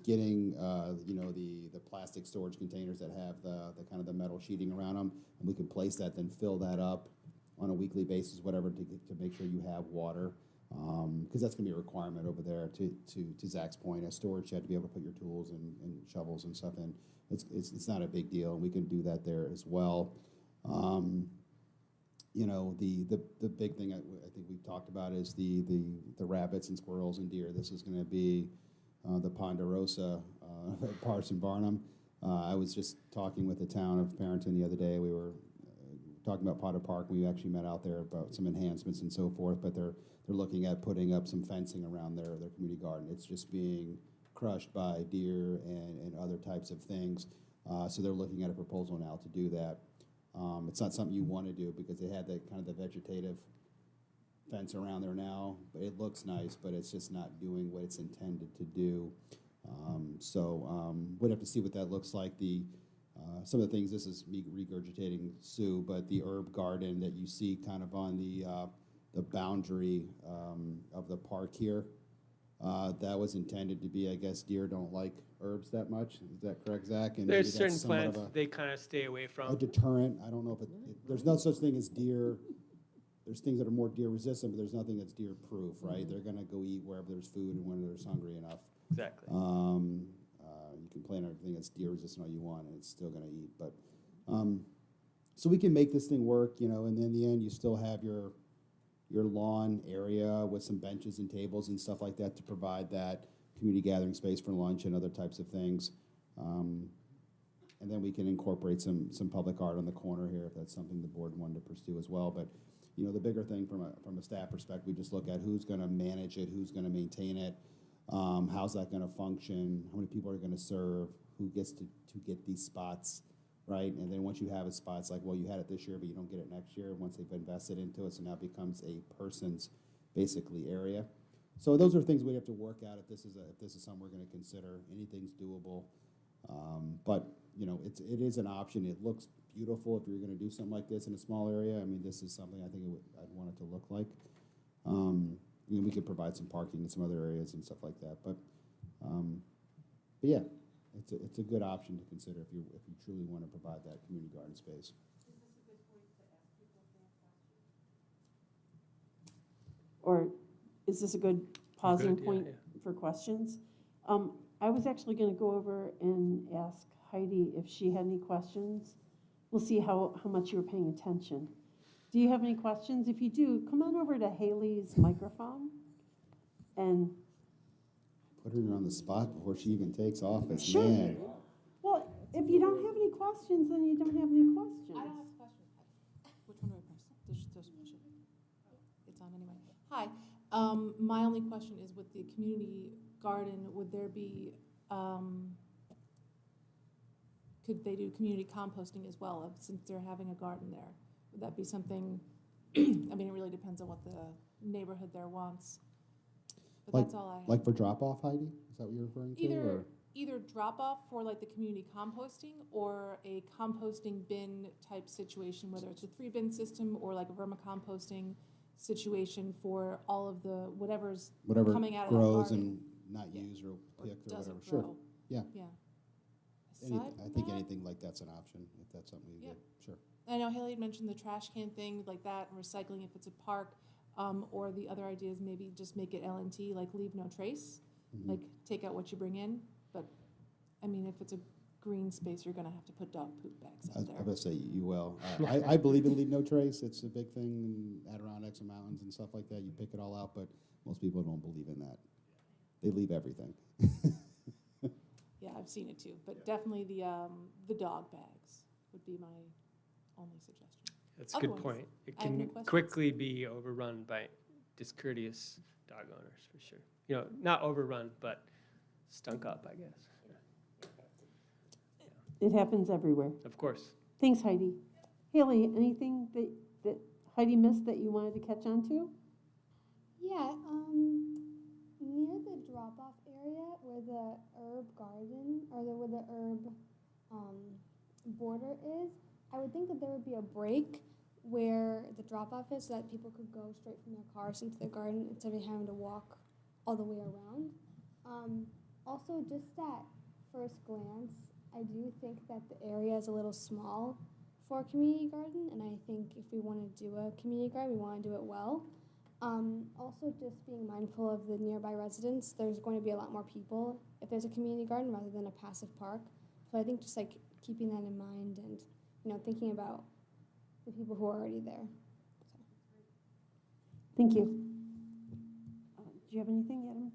Getting the plastic storage containers that have the kind of the metal sheeting around them, and we can place that, then fill that up on a weekly basis, whatever, to make sure you have water, because that's going to be a requirement over there. To Zach's point, a storage shed to be able to put your tools and shovels and stuff in. It's not a big deal, and we can do that there as well. The big thing I think we've talked about is the rabbits and squirrels and deer. This is going to be the Ponderosa Parson Barnum. I was just talking with the town of Barrington the other day. We were talking about Potter Park. We actually met out there about some enhancements and so forth, but they're looking at putting up some fencing around their community garden. It's just being crushed by deer and other types of things. So they're looking at a proposal now to do that. It's not something you want to do because they had that kind of the vegetative fence around there now. But it looks nice, but it's just not doing what it's intended to do. We'd have to see what that looks like. Some of the things, this is me regurgitating Sue, but the herb garden that you see kind of on the boundary of the park here, that was intended to be, I guess, deer don't like herbs that much. Is that correct, Zach? And There's maybe certain that's somewhat of plants they kind of stay away a from. deterrent. I don't know if there's no such thing as deer. There's things that are more deer resistant, but there's nothing that's deer proof, right? They're gonna go eat wherever there's food and when they're hungry enough. Exactly. You can plant everything that's deer resistant all you want, and it's still gonna eat. But so we can make this thing work, you know. And in the end, you still have your lawn area with some benches and tables and stuff like that to provide that community gathering space for lunch and other types of things. And then we can incorporate some public art on the corner here if that's something the board wanted to pursue as well. But you know, the bigger thing from a staff perspective, we just look at who's going to manage it, who's going to maintain it, how's that going to function, how many people are going to serve, who gets to get these spots, right? And then once you have a spot, it's like, well, you had it this year, but you don't get it next year. Once they've invested into it, so now it becomes a person's basically area. So those are things we have to work out if this is something we're going to consider. Anything's doable, but you know, it is an option. It looks beautiful if you're going to do something like this in a small area. I mean, this is something I think I'd want it to look like. You know, we could provide some parking in some other areas and stuff like that. But yeah, it's a good option to consider if you truly want to provide that community garden space. Or is this a good pausing idea, point yeah. for questions? I was actually going to go over and ask Heidi if she had any questions. We'll see how much you were paying attention. Do you have any questions? If you do, come on over to Haley's microphone. And, Put her on the spot before she even takes office. Sure. Man. well, if you don't have any questions, then you don't have any questions. I don't have a question. Which one do I press? There's push it. It's on anyway. Hi. My only question is with the community garden, would there be, could they do community composting as well, since they're having a garden there? Would that be something, I mean, it really depends on what the neighborhood there wants. But that's all I have. Like for drop off, Heidi? Is that what you're referring to? or? Either drop off for like the community composting or a composting bin type situation, whether it's a 3-bin system or like a vermicomposting situation for all of the whatever's Whatever coming out of that grows garden. and not used or picked or whatever. Doesn't Sure. grow. Yeah. Yeah. Any, Aside I from think that, anything like that's an option, if that's something you Yep. get. Sure. I know Haley had mentioned the trash can thing like that and recycling if it's a park. Or the other idea is maybe just make it LNT, like leave no trace, Mhm. like take out what you bring in. But I mean, if it's a green space, you're gonna have to put dog poop bags I out was there. going to say you will. I believe in leave no trace. It's a big thing in Adirondacks and mountains and stuff like that. You pick it all out, but most people don't believe in that. They leave everything. Yeah, I've seen it too, but definitely the dog bags would be my only suggestion. That's a good Otherwise, point. It I have no can questions. quickly be overrun by discourteous dog owners, for sure. You know, not overrun, but stunk up, I guess. It happens everywhere. Of course. Thanks, Heidi. Haley, anything that Heidi missed that you wanted to catch on to? Yeah, near the drop-off area where the herb garden where the herb border is, I would think that there would be a break where the drop-off is so that people could go straight from their cars into the garden instead of having to walk all the way around. Also, just at first glance, I do think that the area is a little small for a community garden, and I think if we want to do a community garden, we want to do it well. Also, just being mindful of the nearby residents, there's going to be a lot more people if there's a community garden rather than a passive park. So I think just like keeping that in mind and, you know, thinking about the people who are already there. Thank you. Do you have anything, Adam?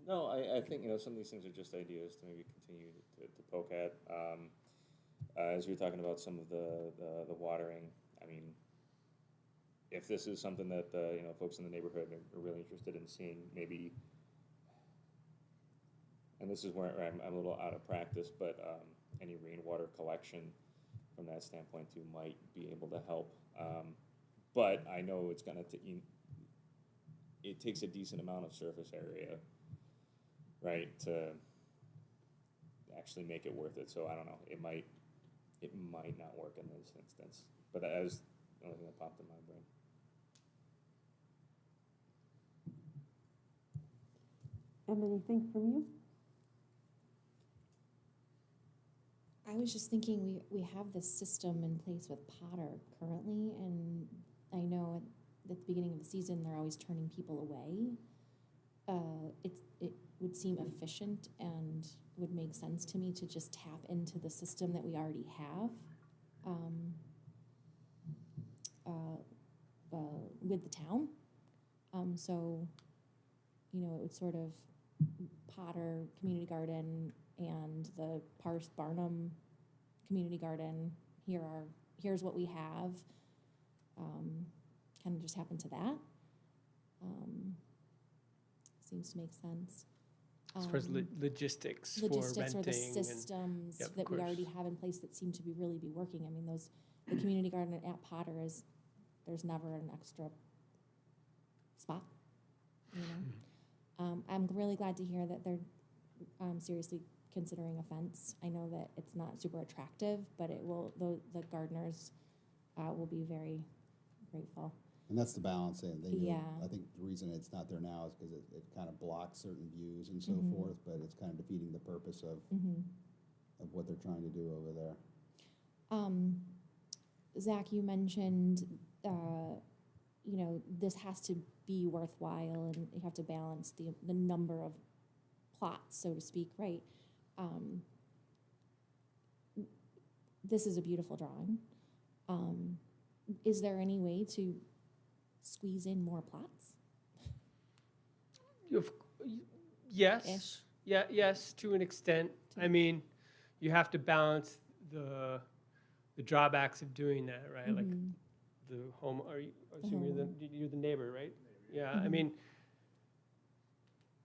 No, I think, you know, some of these things are just ideas to maybe continue to poke at. As we were talking about some of the watering, I mean, if this is something that, you know, folks in the neighborhood are really interested in seeing, maybe, and this is where I'm a little out of practice, but any rainwater collection from that standpoint too might be able to help. But I know it's gonna, it takes a decent amount of surface area, right, to actually make it worth it. So I don't know, it might not work in this instance. But that was the only thing that popped in my brain. Em, anything from you? I was just thinking, we have this system in place with Potter currently, and I know at the beginning of the season, they're always turning people away. It would seem efficient and would make sense to me to just tap into the system that we already have with the town. So, you know, it would sort of Potter Community Garden and the Pars Barnum Community Garden. Here's what we have. Kind of just happen to that. Seems to make sense. As far as logistics for renting. Or the and- systems Yep, of that we already course. have in place that seem to be really be working. I mean, the community garden at Potter there's never an extra spot, you know? I'm really glad to hear that they're seriously considering a fence. I know that it's not super attractive, but it will, the gardeners will be very grateful. And that's the balance, and Yeah. I think the reason it's not there now is because it kind of blocks certain views and so Mhm. forth, but it's kind of defeating the purpose of what they're trying to do over there. Zach, you mentioned, you know, this has to be worthwhile, and you have to balance the number of plots, so to speak, right? This is a beautiful drawing. Is there any way to squeeze in more plots? Yes. Ish. Yeah, yes, to an extent. I mean, you have to balance the drawbacks of doing that, right? Like Mhm. the home. I assume you're the neighbor, right? Yeah. I Mhm. mean,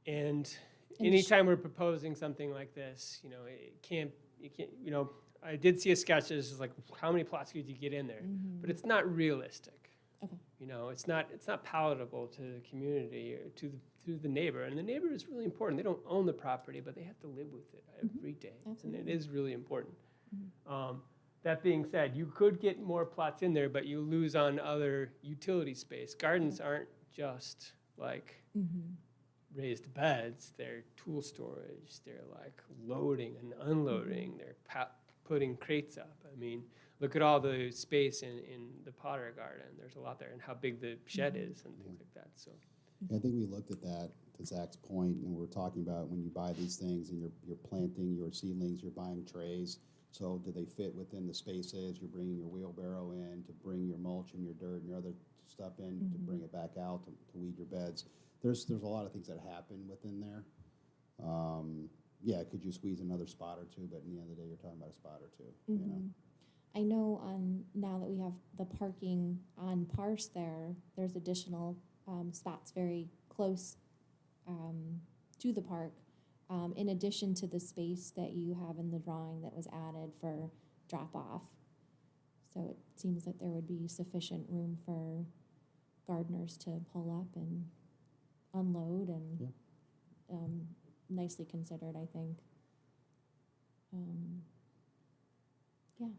and And the anytime we're proposing something like this, you know, you can't. You know, I did see a sketch that's just like, how many plots could you get in there? But it's not realistic. Okay. You know, it's not palatable to the community or to the neighbor. And the neighbor is really important. They don't own the property, but they have to live with it every day. And Absolutely. it is really important. That being said, you could get more plots in there, but you lose on other utility space. Gardens aren't just like raised beds. They're tool storage. They're like loading and unloading. They're putting crates up. I mean, look at all the space in the Potter Garden. There's a lot there, and how big the shed is and things like that. So, I think we looked at that, to Zach's point, and we're talking about when you buy these things and you're planting your seedlings, you're buying trays. So do they fit within the spaces? You're bringing your wheelbarrow in to bring your mulch and your dirt and your other stuff in to bring it back out to weed your beds. There's a lot of things that happen within there. Yeah, could you squeeze another spot or two? But in the end of the day, you're talking about a spot or two. You know? I know now that we have the parking on Pars there's additional spots very close to the park, in addition to the space that you have in the drawing that was added for drop-off. So it seems that there would be sufficient room for gardeners to pull up and unload, and nicely considered, I think. Yeah.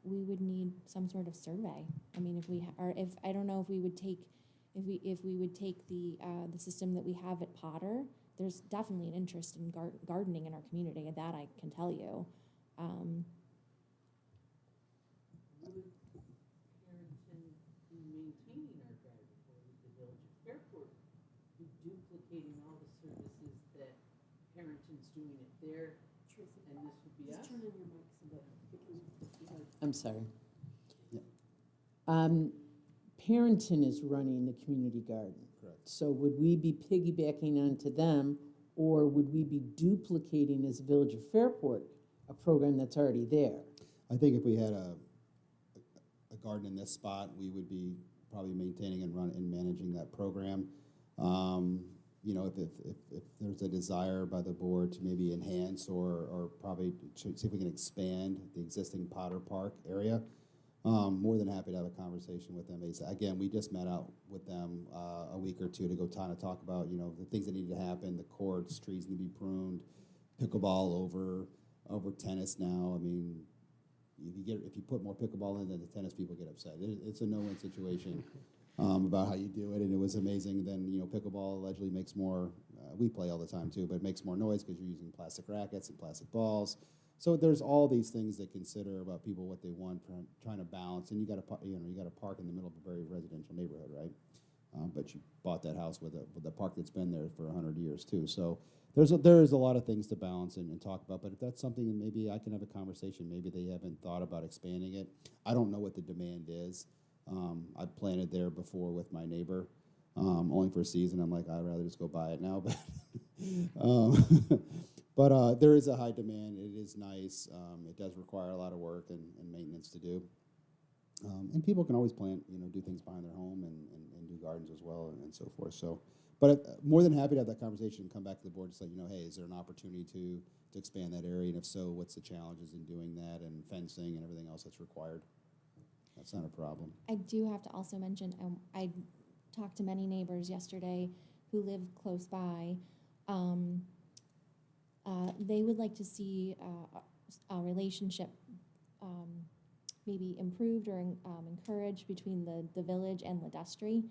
We would need some sort of survey. I mean, if I don't know if we would take, if we would take the system that we have at Potter. There's definitely an interest in gardening in our community, and that I can tell you. Would Harrington be maintaining our garden, or would the Village of Fairport be duplicating all the services that Harrington's doing at their, and this would be us? I'm sorry. Harrington is running the community garden. Correct. So would we be piggybacking onto them, or would we be duplicating as Village of Fairport a program that's already there? I think if we had a garden in this spot, we would be probably maintaining and managing that program. you know, if there's a desire by the board to maybe enhance or probably to see if we can expand the existing Potter Park area, more than happy to have a conversation with them. Again, we just met out with them a week or two to go kind of talk about, you know, the things that need to happen, the courts, trees need to be pruned, pickleball over tennis now. I mean, if you put more pickleball in, then the tennis people get upset. It's a no-win situation about how you do it, and it was amazing. Then, you know, pickleball allegedly makes more. We play all the time too, but it makes more noise because you're using plastic rackets and plastic balls. So there's all these things to consider about people what they want from trying to balance. And you got to park in the middle of a very residential neighborhood, right? But you bought that house with a park that's been there for 100 years too. So there's a lot of things to balance and talk about. But if that's something that maybe I can have a conversation, maybe they haven't thought about expanding it. I don't know what the demand is. I've planted there before with my neighbor, only for a season. I'm like, I'd rather just go buy it now. But there is a high demand. It is nice. It does require a lot of work and maintenance to do. And people can always plant, you know, do things behind their home and do gardens as well and so forth. So, but more than happy to have that conversation and come back to the board and say, you know, hey, is there an opportunity to expand that area? And if so, what's the challenges in doing that and fencing and everything else that's required? That's not a problem. I do have to also mention, I talked to many neighbors yesterday who live close by. They would like to see a relationship maybe improved or encouraged between the village and Ledestri,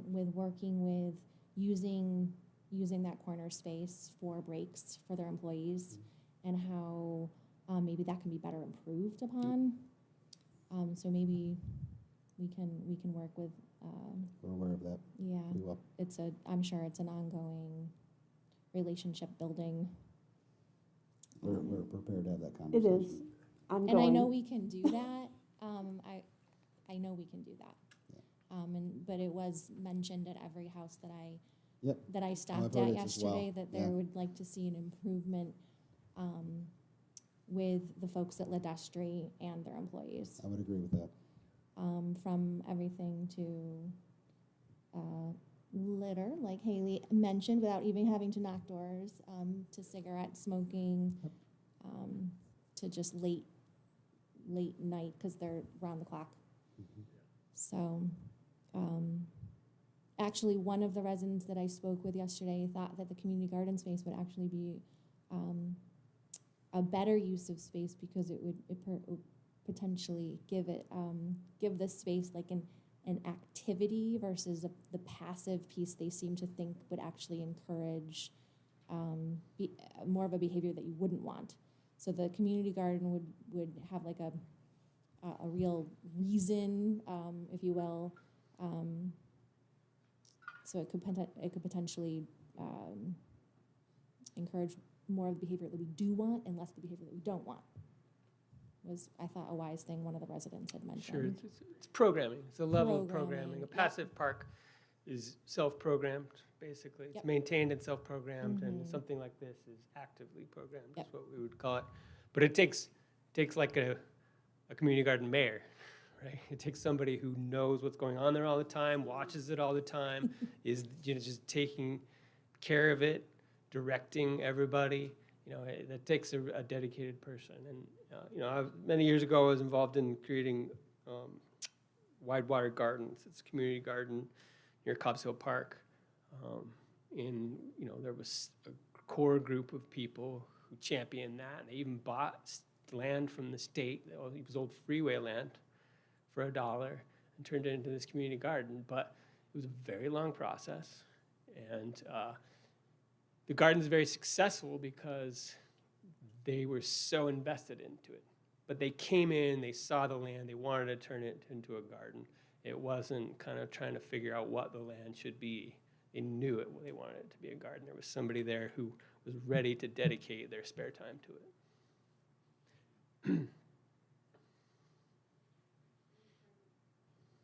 with working with using that corner space for breaks for their employees, and how maybe that can be better improved upon. So maybe we can work with. We're aware of that. Yeah, We will. I'm sure it's an ongoing relationship building. We're prepared to have that It conversation. is ongoing. And I know we can do that. I know we can do that. Yeah. But it was mentioned at every house that Yep. I stopped heard at it as well. yesterday, that they Yeah. would like to see an improvement with the folks at Ledestri and their employees. I would agree with that. From everything to litter, like Haley mentioned, without even having to knock doors, to cigarette smoking, to just late night, because they're round the clock. So, actually, one of the residents that I spoke with yesterday thought that the community garden space would actually be a better use of space, because it would potentially give this space like an activity versus the passive piece they seem to think would actually encourage more of a behavior that you wouldn't want. So the community garden would have like a real reason, if you will. So it could potentially encourage more of the behavior that we do want and less the behavior that we don't want. Was, I thought, a wise thing one of the residents had mentioned. Sure, it's programming. It's a level of Programming, programming. A yep. passive park is self-programmed, basically. It's Yep. maintained and self-programmed, and Mhm. something like this is actively programmed, Yep. is what we would call it. But it takes like a community garden mayor, right? It takes somebody who knows what's going on there all the time, watches it all the time, is, you know, just taking care of it, directing everybody. You know, that takes a dedicated person. And, you know, many years ago, I was involved in creating Wide Water Gardens. It's a community garden near Cobbs Hill Park. And, you know, there was a core group of people who championed that. And they even bought land from the state. It was old freeway land for $1 and turned it into this community garden. But it was a very long process. And the garden's very successful because they were so invested into it. But they came in, they saw the land, they wanted to turn it into a garden. It wasn't kind of trying to figure out what the land should be. They knew it, they wanted it to be a garden. There was somebody there who was ready to dedicate their spare time to it.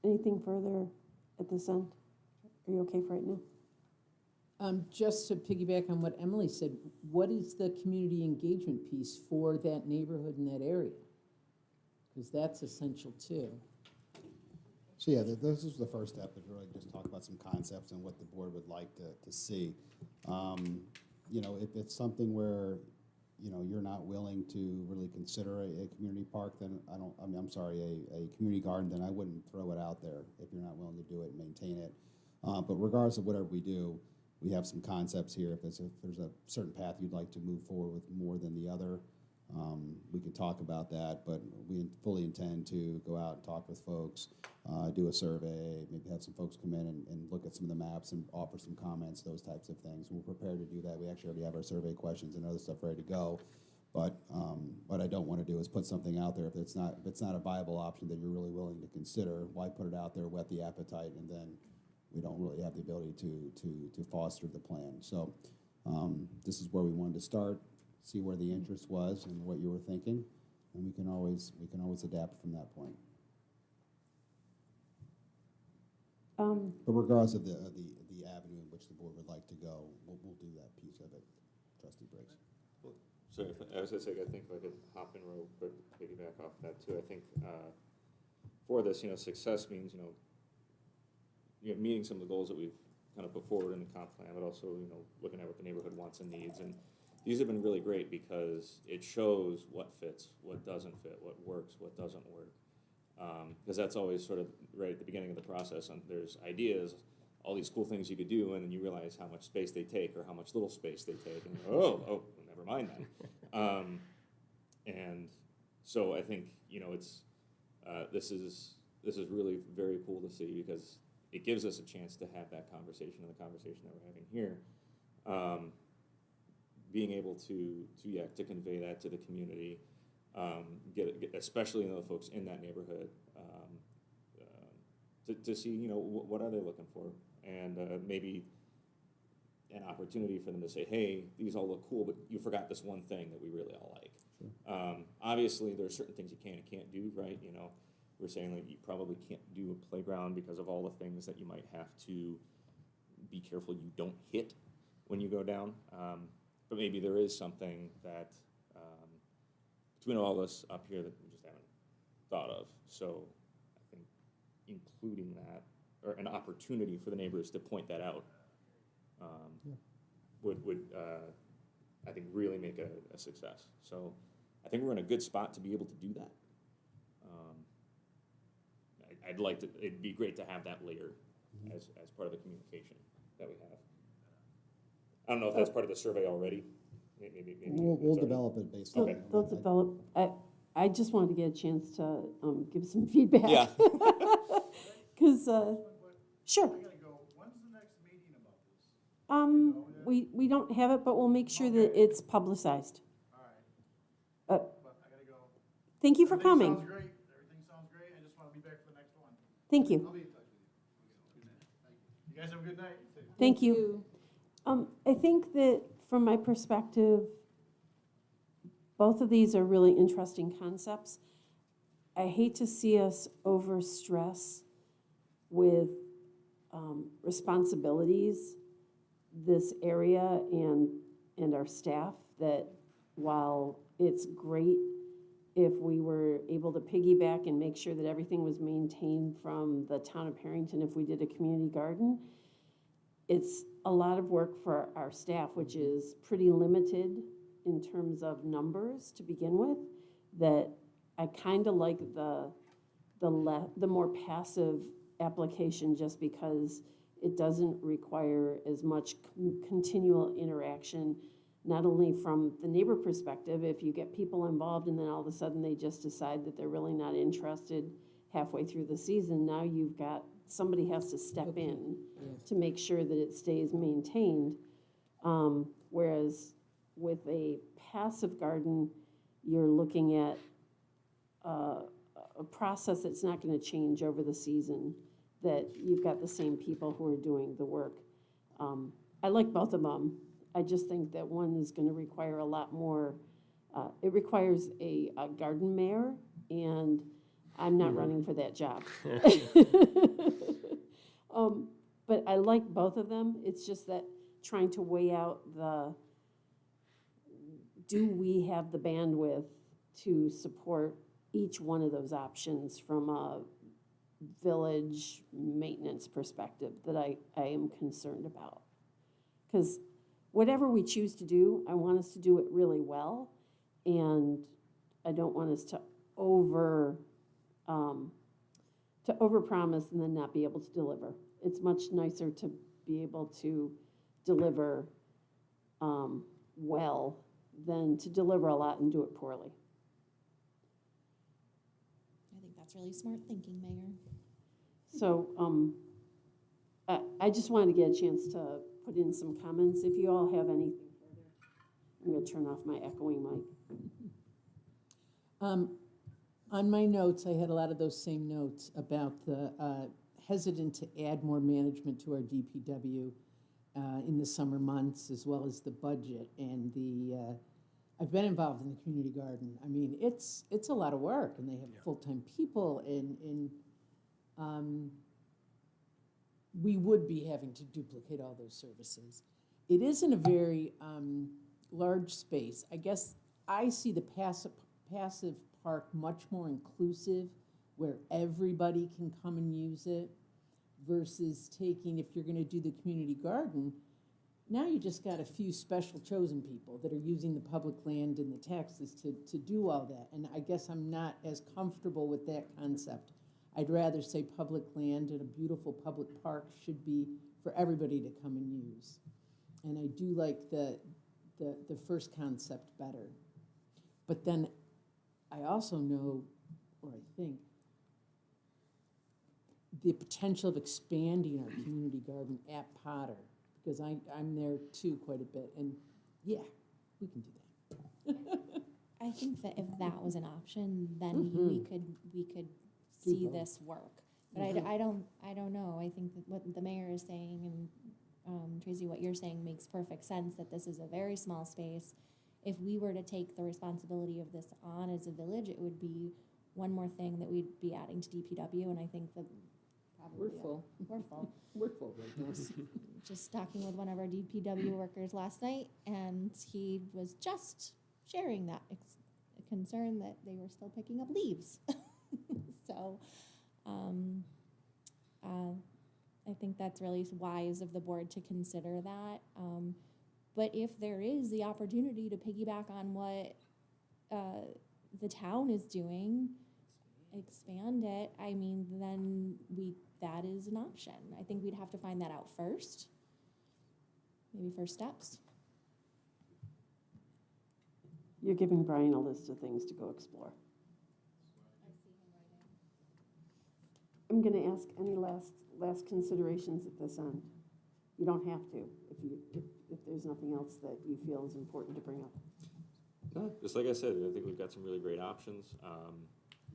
Anything further at this end? Are you okay for right now? Just to piggyback on what Emily said, what is the community engagement piece for that neighborhood in that area? Because that's essential too. So yeah, this is the first step, is really just talk about some concepts and what the board would like to see. You know, if it's something where, you know, you're not willing to really consider a community park, then I'm sorry, a community garden, then I wouldn't throw it out there if you're not willing to do it and maintain it. But regardless of whatever we do, we have some concepts here. If there's a certain path you'd like to move forward with more than the other, we can talk about that, but we fully intend to go out and talk with folks, do a survey, maybe have some folks come in and look at some of the maps and offer some comments, those types of things. We're prepared to do that. We actually already have our survey questions and other stuff ready to go. But what I don't want to do is put something out there if it's not a viable option that you're really willing to consider. Why put it out there, whet the appetite, and then we don't really have the ability to foster the plan. So this is where we wanted to start. See where the interest was and what you were thinking, and we can always adapt from that point. But regardless of the avenue in which the board would like to go, we'll do that piece of it. Trustee Briggs. Sorry, I was gonna say, I think if I could hop in real quick, piggyback off that too. I think for this, success means, meeting some of the goals that we've kind of put forward in the comp plan, but also, looking at what the neighborhood wants and needs. And these have been really great because it shows what fits, what doesn't fit, what works, what doesn't work. Because that's always sort of right at the beginning of the process. And there's ideas, all these cool things you could do, and then you realize how much space they take or how much little space they take. And oh, never mind then. And so I think it's this is really very cool to see because it gives us a chance to have that conversation and the conversation that we're having here. Being able to convey that to the community, get especially the folks in that neighborhood, to see what are they looking for, and maybe an opportunity for them to say, hey, these all look cool, but you forgot this one thing that we really all like. Sure. Obviously, there are certain things you can and can't do, right? We're saying that you probably can't do a playground because of all the things that you might have to be careful you don't hit when you go down. But maybe there is something that between all of us up here that we just haven't thought of. So I think including that, or an opportunity for the neighbors to point that out, would I think really make a success. So I think we're in a good spot to be able to do that. I'd like to. It'd be great to have that layer as part of the communication that we have. I don't know if that's part of the survey already. Maybe We'll develop it based on. They'll develop. I just wanted to get a chance to give some feedback. Yeah. Because sure. I gotta go. When's the next meeting about this? We don't have it, but we'll make sure that it's publicized. All right, But but I gotta go. thank you for Everything coming. sounds great. Everything sounds great. I just wanna be back for the next one. Thank you. I'll be in touch with you. Thank you. You guys have a good night. Thank you. I think that from my perspective, both of these are really interesting concepts. I hate to see us overstress with responsibilities, this area and our staff, that while it's great if we were able to piggyback and make sure that everything was maintained from the town of Harrington if we did a community garden, it's a lot of work for our staff, which is pretty limited in terms of numbers to begin with, that I kind of like the more passive application just because it doesn't require as much continual interaction, not only from the neighbor perspective, if you get people involved and then all of a sudden they just decide that they're really not interested halfway through the season, now you've got, somebody has to step in to make sure that it stays maintained. Whereas with a passive garden, you're looking at a process that's not going to change over the season, that you've got the same people who are doing the work. I like both of them. I just think that one is going to require a lot more. It requires a garden mayor, and I'm not running for that job. But I like both of them. It's just that trying to weigh out do we have the bandwidth to support each one of those options from a village maintenance perspective that I am concerned about. Because whatever we choose to do, I want us to do it really well, and I don't want us to overpromise and then not be able to deliver. It's much nicer to be able to deliver well than to deliver a lot and do it poorly. I think that's really smart thinking, Mayor. So I just wanted to get a chance to put in some comments. If you all have anything further, I'm going to turn off my echoing mic. On my notes, I had a lot of those same notes about the hesitant to add more management to our DPW in the summer months, as well as the budget and the. I've been involved in the community garden. I mean, it's a lot of work, and they have full-time people, and we would be having to duplicate all those services. It isn't a very large space. I guess I see the passive park much more inclusive, where everybody can come and use it, versus taking, if you're gonna do the community garden, now you just got a few special chosen people that are using the public land and the taxes to do all that. And I guess I'm not as comfortable with that concept. I'd rather say public land and a beautiful public park should be for everybody to come and use. And I do like the first concept better. But then I also know, or I think, the potential of expanding our community garden at Potter, because I'm there too quite a bit, and yeah, we can do that. I think that if that was an option, then we could see this work. But I don't know. I think that what the mayor is saying, and Tracy, what you're saying makes perfect sense, that this is a very small space. If we were to take the responsibility of this on as a village, it would be one more thing that we'd be adding to DPW, and I think that probably We're full. We're full. We're full right now. Just talking with one of our DPW workers last night, and he was just sharing that concern that they were still picking up leaves. So I think that's really wise of the board to consider that. But if there is the opportunity to piggyback on what the town is doing, expand it, I mean, then that is an option. I think we'd have to find that out first. Maybe first steps. You're giving Brian a list of things to go explore. I'm going to ask any last considerations at this end. You don't have to if there's nothing else that you feel is important to bring up. No, just like I said, I think we've got some really great options.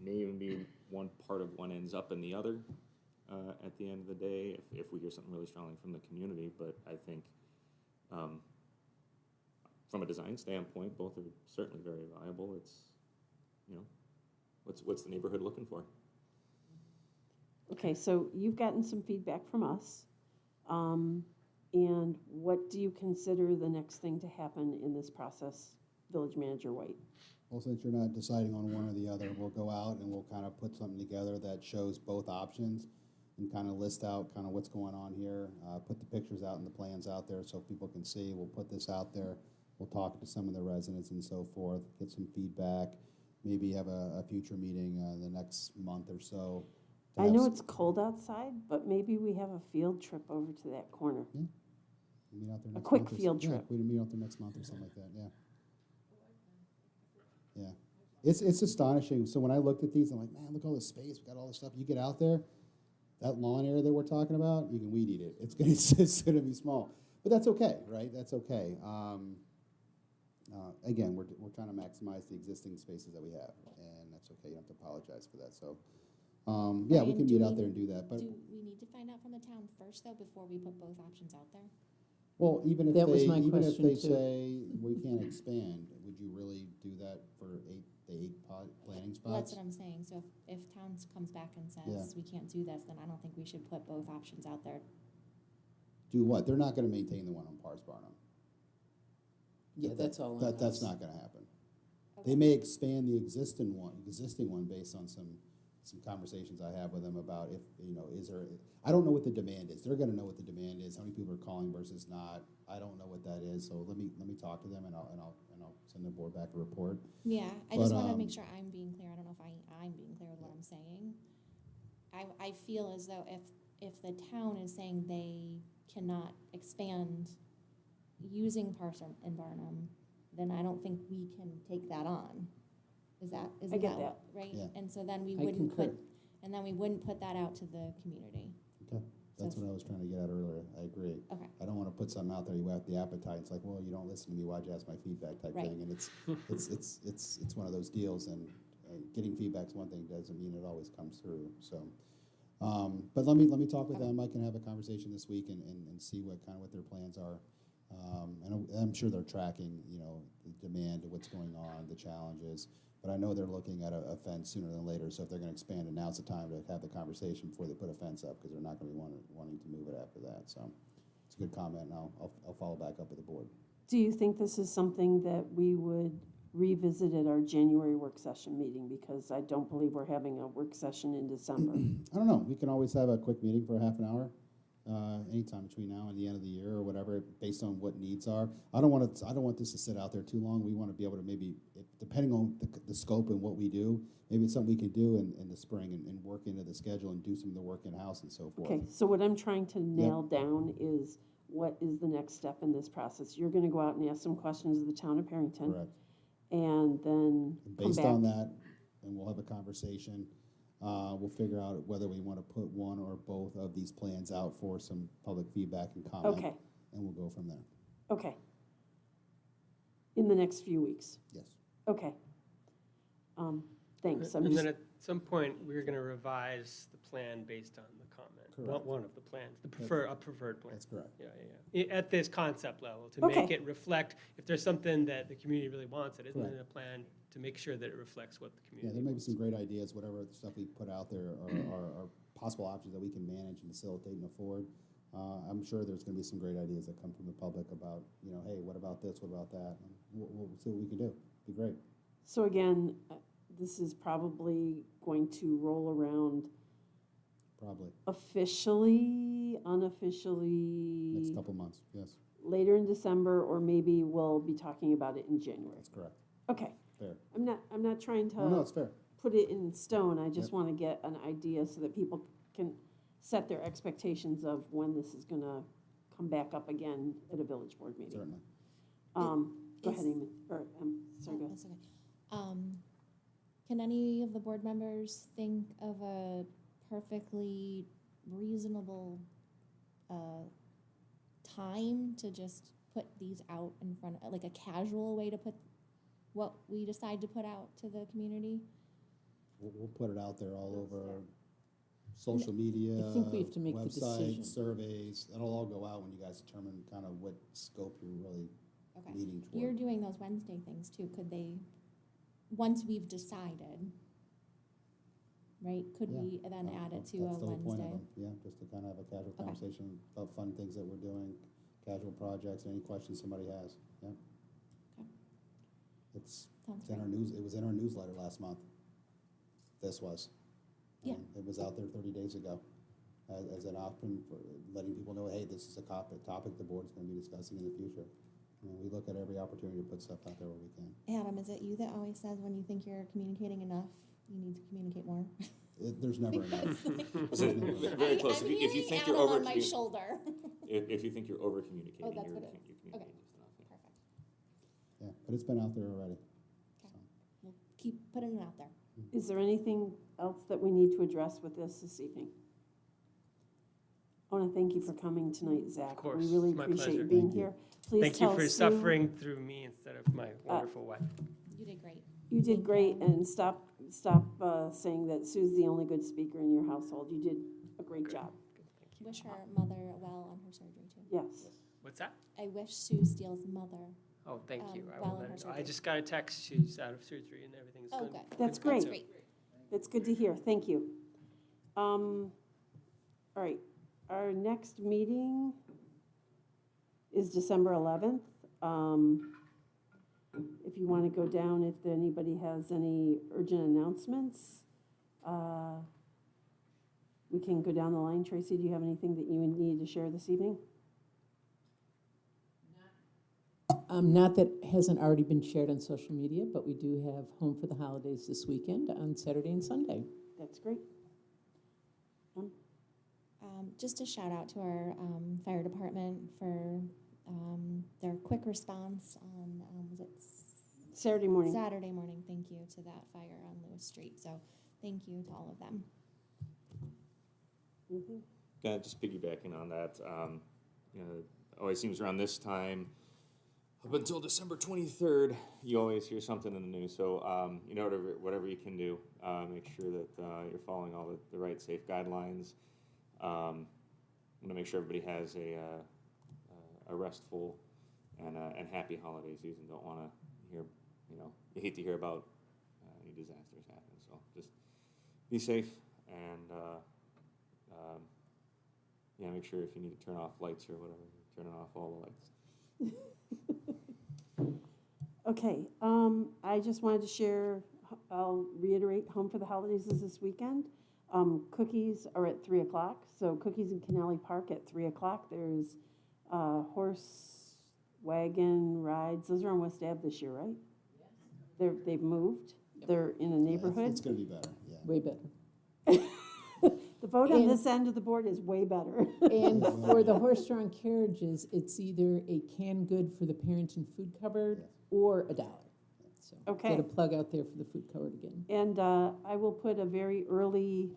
May even be one part of one ends up in the other at the end of the day if we hear something really strongly from the community. But I think from a design standpoint, both are certainly very viable. It's, what's the neighborhood looking for? Okay, so you've gotten some feedback from us. And what do you consider the next thing to happen in this process, Village Manager White? Well, since you're not deciding on one or the other, we'll go out and we'll kind of put something together that shows both options and kind of list out kind of what's going on here, put the pictures out and the plans out there so people can see. We'll put this out there. We'll talk to some of the residents and so forth, get some feedback, maybe have a future meeting the next month or so. I know it's cold outside, but maybe we have a field trip over to that corner. Meet out there next quick month or field yeah, trip. we meet out there next month or something like that, yeah. It's astonishing. So when I looked at these, I'm like, man, look at all this space. We got all this stuff. You get out there, that lawn area that we're talking about, you can weed eat it. It's gonna be small, but that's okay, right? That's okay. Again, we're trying to maximize the existing spaces that we have, and that's okay. You don't have to apologize for that. So, yeah, we Brian, can do meet we- out there and do that. But Do we need to find out from the town first, though, before we put both options out there? well, even if That was they my even if question, they too. say we can't expand, would you really do that for the eight planning spots? Well, that's what I'm saying. So if towns comes back and says Yeah. we can't do this, then I don't think we should put both options out there. Do what? They're not going to maintain the one on Pars Barnum. Yeah, that's all on That's us. not going to happen. They may expand the existing one based on some some conversations I have with them about if, you know, is there, I don't know what the demand is. They're gonna know what the demand is, how many people are calling versus not. I don't know what that is, so let me talk to them and I'll send the board back a report. Yeah, I just But, want to um, make sure I'm being clear. I don't know if I'm being clear with what I'm saying. I feel as though if the town is saying they cannot expand using Parson and Barnum, then I don't think we can take that on. Isn't get that right? Yeah. And so then we I wouldn't concur. put that out to the community. Okay, that's So- what I was trying to get at earlier. I agree. Okay. I don't wanna put something out there, you have the appetite. It's like, well, you don't listen to me, why'd you ask my feedback type Right. thing? And it's one of those deals, and getting feedback's one thing, doesn't mean it always comes through, so. But let me talk with them. I can have a conversation this week and see what their plans are. And I'm sure they're tracking, you know, the demand, what's going on, the challenges. But I know they're looking at a fence sooner than later, so if they're gonna expand it, now's the time to have the conversation before they put a fence up, because they're not gonna be wanting to move it after that, so. It's a good comment, and I'll follow back up with the board. Do you think this is something that we would revisit at our January work session meeting? Because I don't believe we're having a work session in December. I don't know, we can always have a quick meeting for half an hour, anytime between now and the end of the year or whatever, based on what needs are. I don't want this to sit out there too long. We want to be able to maybe, depending on the scope and what we do, maybe it's something we can do in the spring and work into the schedule and do some of the work in-house and so forth. Okay, so what I'm trying to nail down is what is the next step in this process? You're gonna go out and ask some questions of the town of Perrington, Correct. and then And come based back. on that, and we'll have a conversation, we'll figure out whether we want to put one or both of these plans out for some public feedback and comment. Okay, And we'll go from there. okay. In the next few weeks, Yes. okay. Thanks, I'm And just, then at some point, we're gonna revise the plan based on the comment. Correct. One of the plans, a preferred plan. That's correct. Yeah. At this concept level, to make Okay. it reflect, if there's something that the community really wants that isn't in Correct. a plan, to make sure that it reflects what the Yeah, community there may be wants. some great ideas, whatever stuff we put out there are possible options that we can manage and facilitate and afford. I'm sure there's gonna be some great ideas that come from the public about, you know, hey, what about this, what about that? And we'll see what we can do. Be great. so again, this is probably going to roll around Probably. officially, unofficially, Next couple months, yes, later in December, or maybe we'll be talking about it in January. that's correct. Okay, Fair. I'm not trying No, to it's fair. put it in stone, I just Yep. want to get an idea so that people can set their expectations of when this is gonna come back up again at a village board meeting. Certainly. Go ahead, Is- Amy, or, sorry, go ahead. That's okay. Can any of the board members think of a perfectly reasonable time to just put these out in front, like a casual way to put what we decide to put out to the community? We'll put it out there all over social media, I think we have to make the decision. websites, surveys. That'll all go out when you guys determine kind of what scope you're really Okay. leaning You're toward. doing those Wednesday things too. Could they, once we've decided, right, could Yeah. we then add it to a That's the whole point of Wednesday? them. Yeah, just to kind of have a casual Okay. conversation about fun things that we're doing, casual projects, any questions somebody has, yeah. Okay. It's Sounds It's in great. our it was in our newsletter last month. This was. Yeah. It was out there 30 days ago as an option for letting people know, hey, this is a topic the board's gonna be discussing in the future. We look at every opportunity to put stuff out there where we can. Adam, is it you that always says when you think you're communicating enough, you need to communicate more? There's never enough. So, very close. If you think you're Adam over, on my shoulder. if you think you're over communicating, Oh, that's you're what it is. communicating Okay. just enough. Yeah. Perfect. Yeah, but it's been out there already. We'll keep putting it out there. Is there anything else that we need to address with this evening? I want to thank you for coming tonight, Zach. course, We really it's my appreciate pleasure. you being Thank you. here. Please Thank you tell for Sue- suffering through me instead of my wonderful wife. You did great. You did Thank great, you. and stop saying that Sue's the only good speaker in your household. You did a great Good. job. Good, thank you. Wish her mother well on her surgery too. Yes. What's that? I wish Sue Steele's mother. Oh, thank you. I well will in her let her- I surgery. just got a text, she's out of surgery and everything's Oh, good. good. That's Good, great. so- Great. That's good to hear. Thank you. All right, our next meeting is December 11th. If you want to go down, if anybody has any urgent announcements, We can go down the line. Tracy, do you have anything that you need to share this evening? Not that hasn't already been shared on social media, but we do have Home for the Holidays this weekend on Saturday and Sunday. That's great. Just a shout out to our fire department for their quick response on, was it Saturday morning. Saturday morning, thank you, to that fire on Lewis Street. So thank you to all of them. Mhm. Kind of just piggybacking on that, you know, it always seems around this time, up until December 23rd, you always hear something in the news. So, you know, whatever you can do, make sure that you're following all the right safe guidelines. I'm gonna make sure everybody has a restful and happy holiday season. Don't want to hear, you know, you hate to hear about any disasters happen. So just be safe and yeah, make sure if you need to turn off lights or whatever, turn off all the lights. Okay, I just wanted to share, I'll reiterate, Home for the Holidays is this weekend. Cookies are at 3 o'clock, so Cookies in Canal Park at 3 o'clock. There's horse wagon rides. Those are on West Ave this year, right? They've moved. They're in a Yeah, neighborhood. It's gonna be better, yeah. Way better. The vote on And- this end of the board is way better. And for the horse-drawn carriages, it's either a canned good for the parent and food cupboard or $1. So Okay. got a plug out there for the food cupboard again. And I will put a very early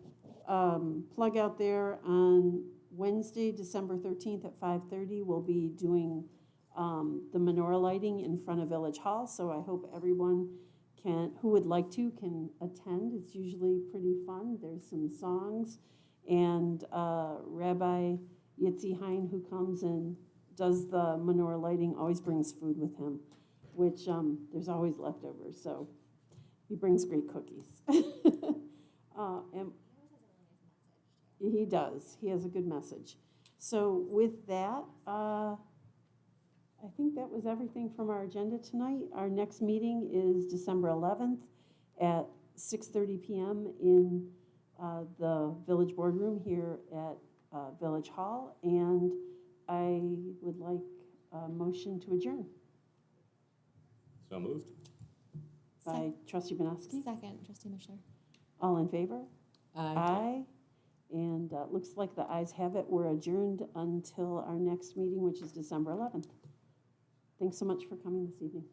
plug out there on Wednesday, December 13th at 5:30. We'll be doing the menorah lighting in front of Village Hall, so I hope everyone who would like to can attend. It's usually pretty fun. There's some songs, and Rabbi Yitzi Hein, who comes and does the menorah lighting, always brings food with him, which there's always leftovers, so he brings great cookies. And he does. He has a good message. So with that, I think that was everything from our agenda tonight. Our next meeting is December 11th at 6:30 p.m. in the Village Boardroom here at Village Hall. And I would like a motion to adjourn So moved. by Trustee Banowski. Second, Trustee Mishler. All in favor? Aye. Aye. And looks like the ayes have it. We're adjourned until our next meeting, which is December 11th. Thanks so much for coming this evening.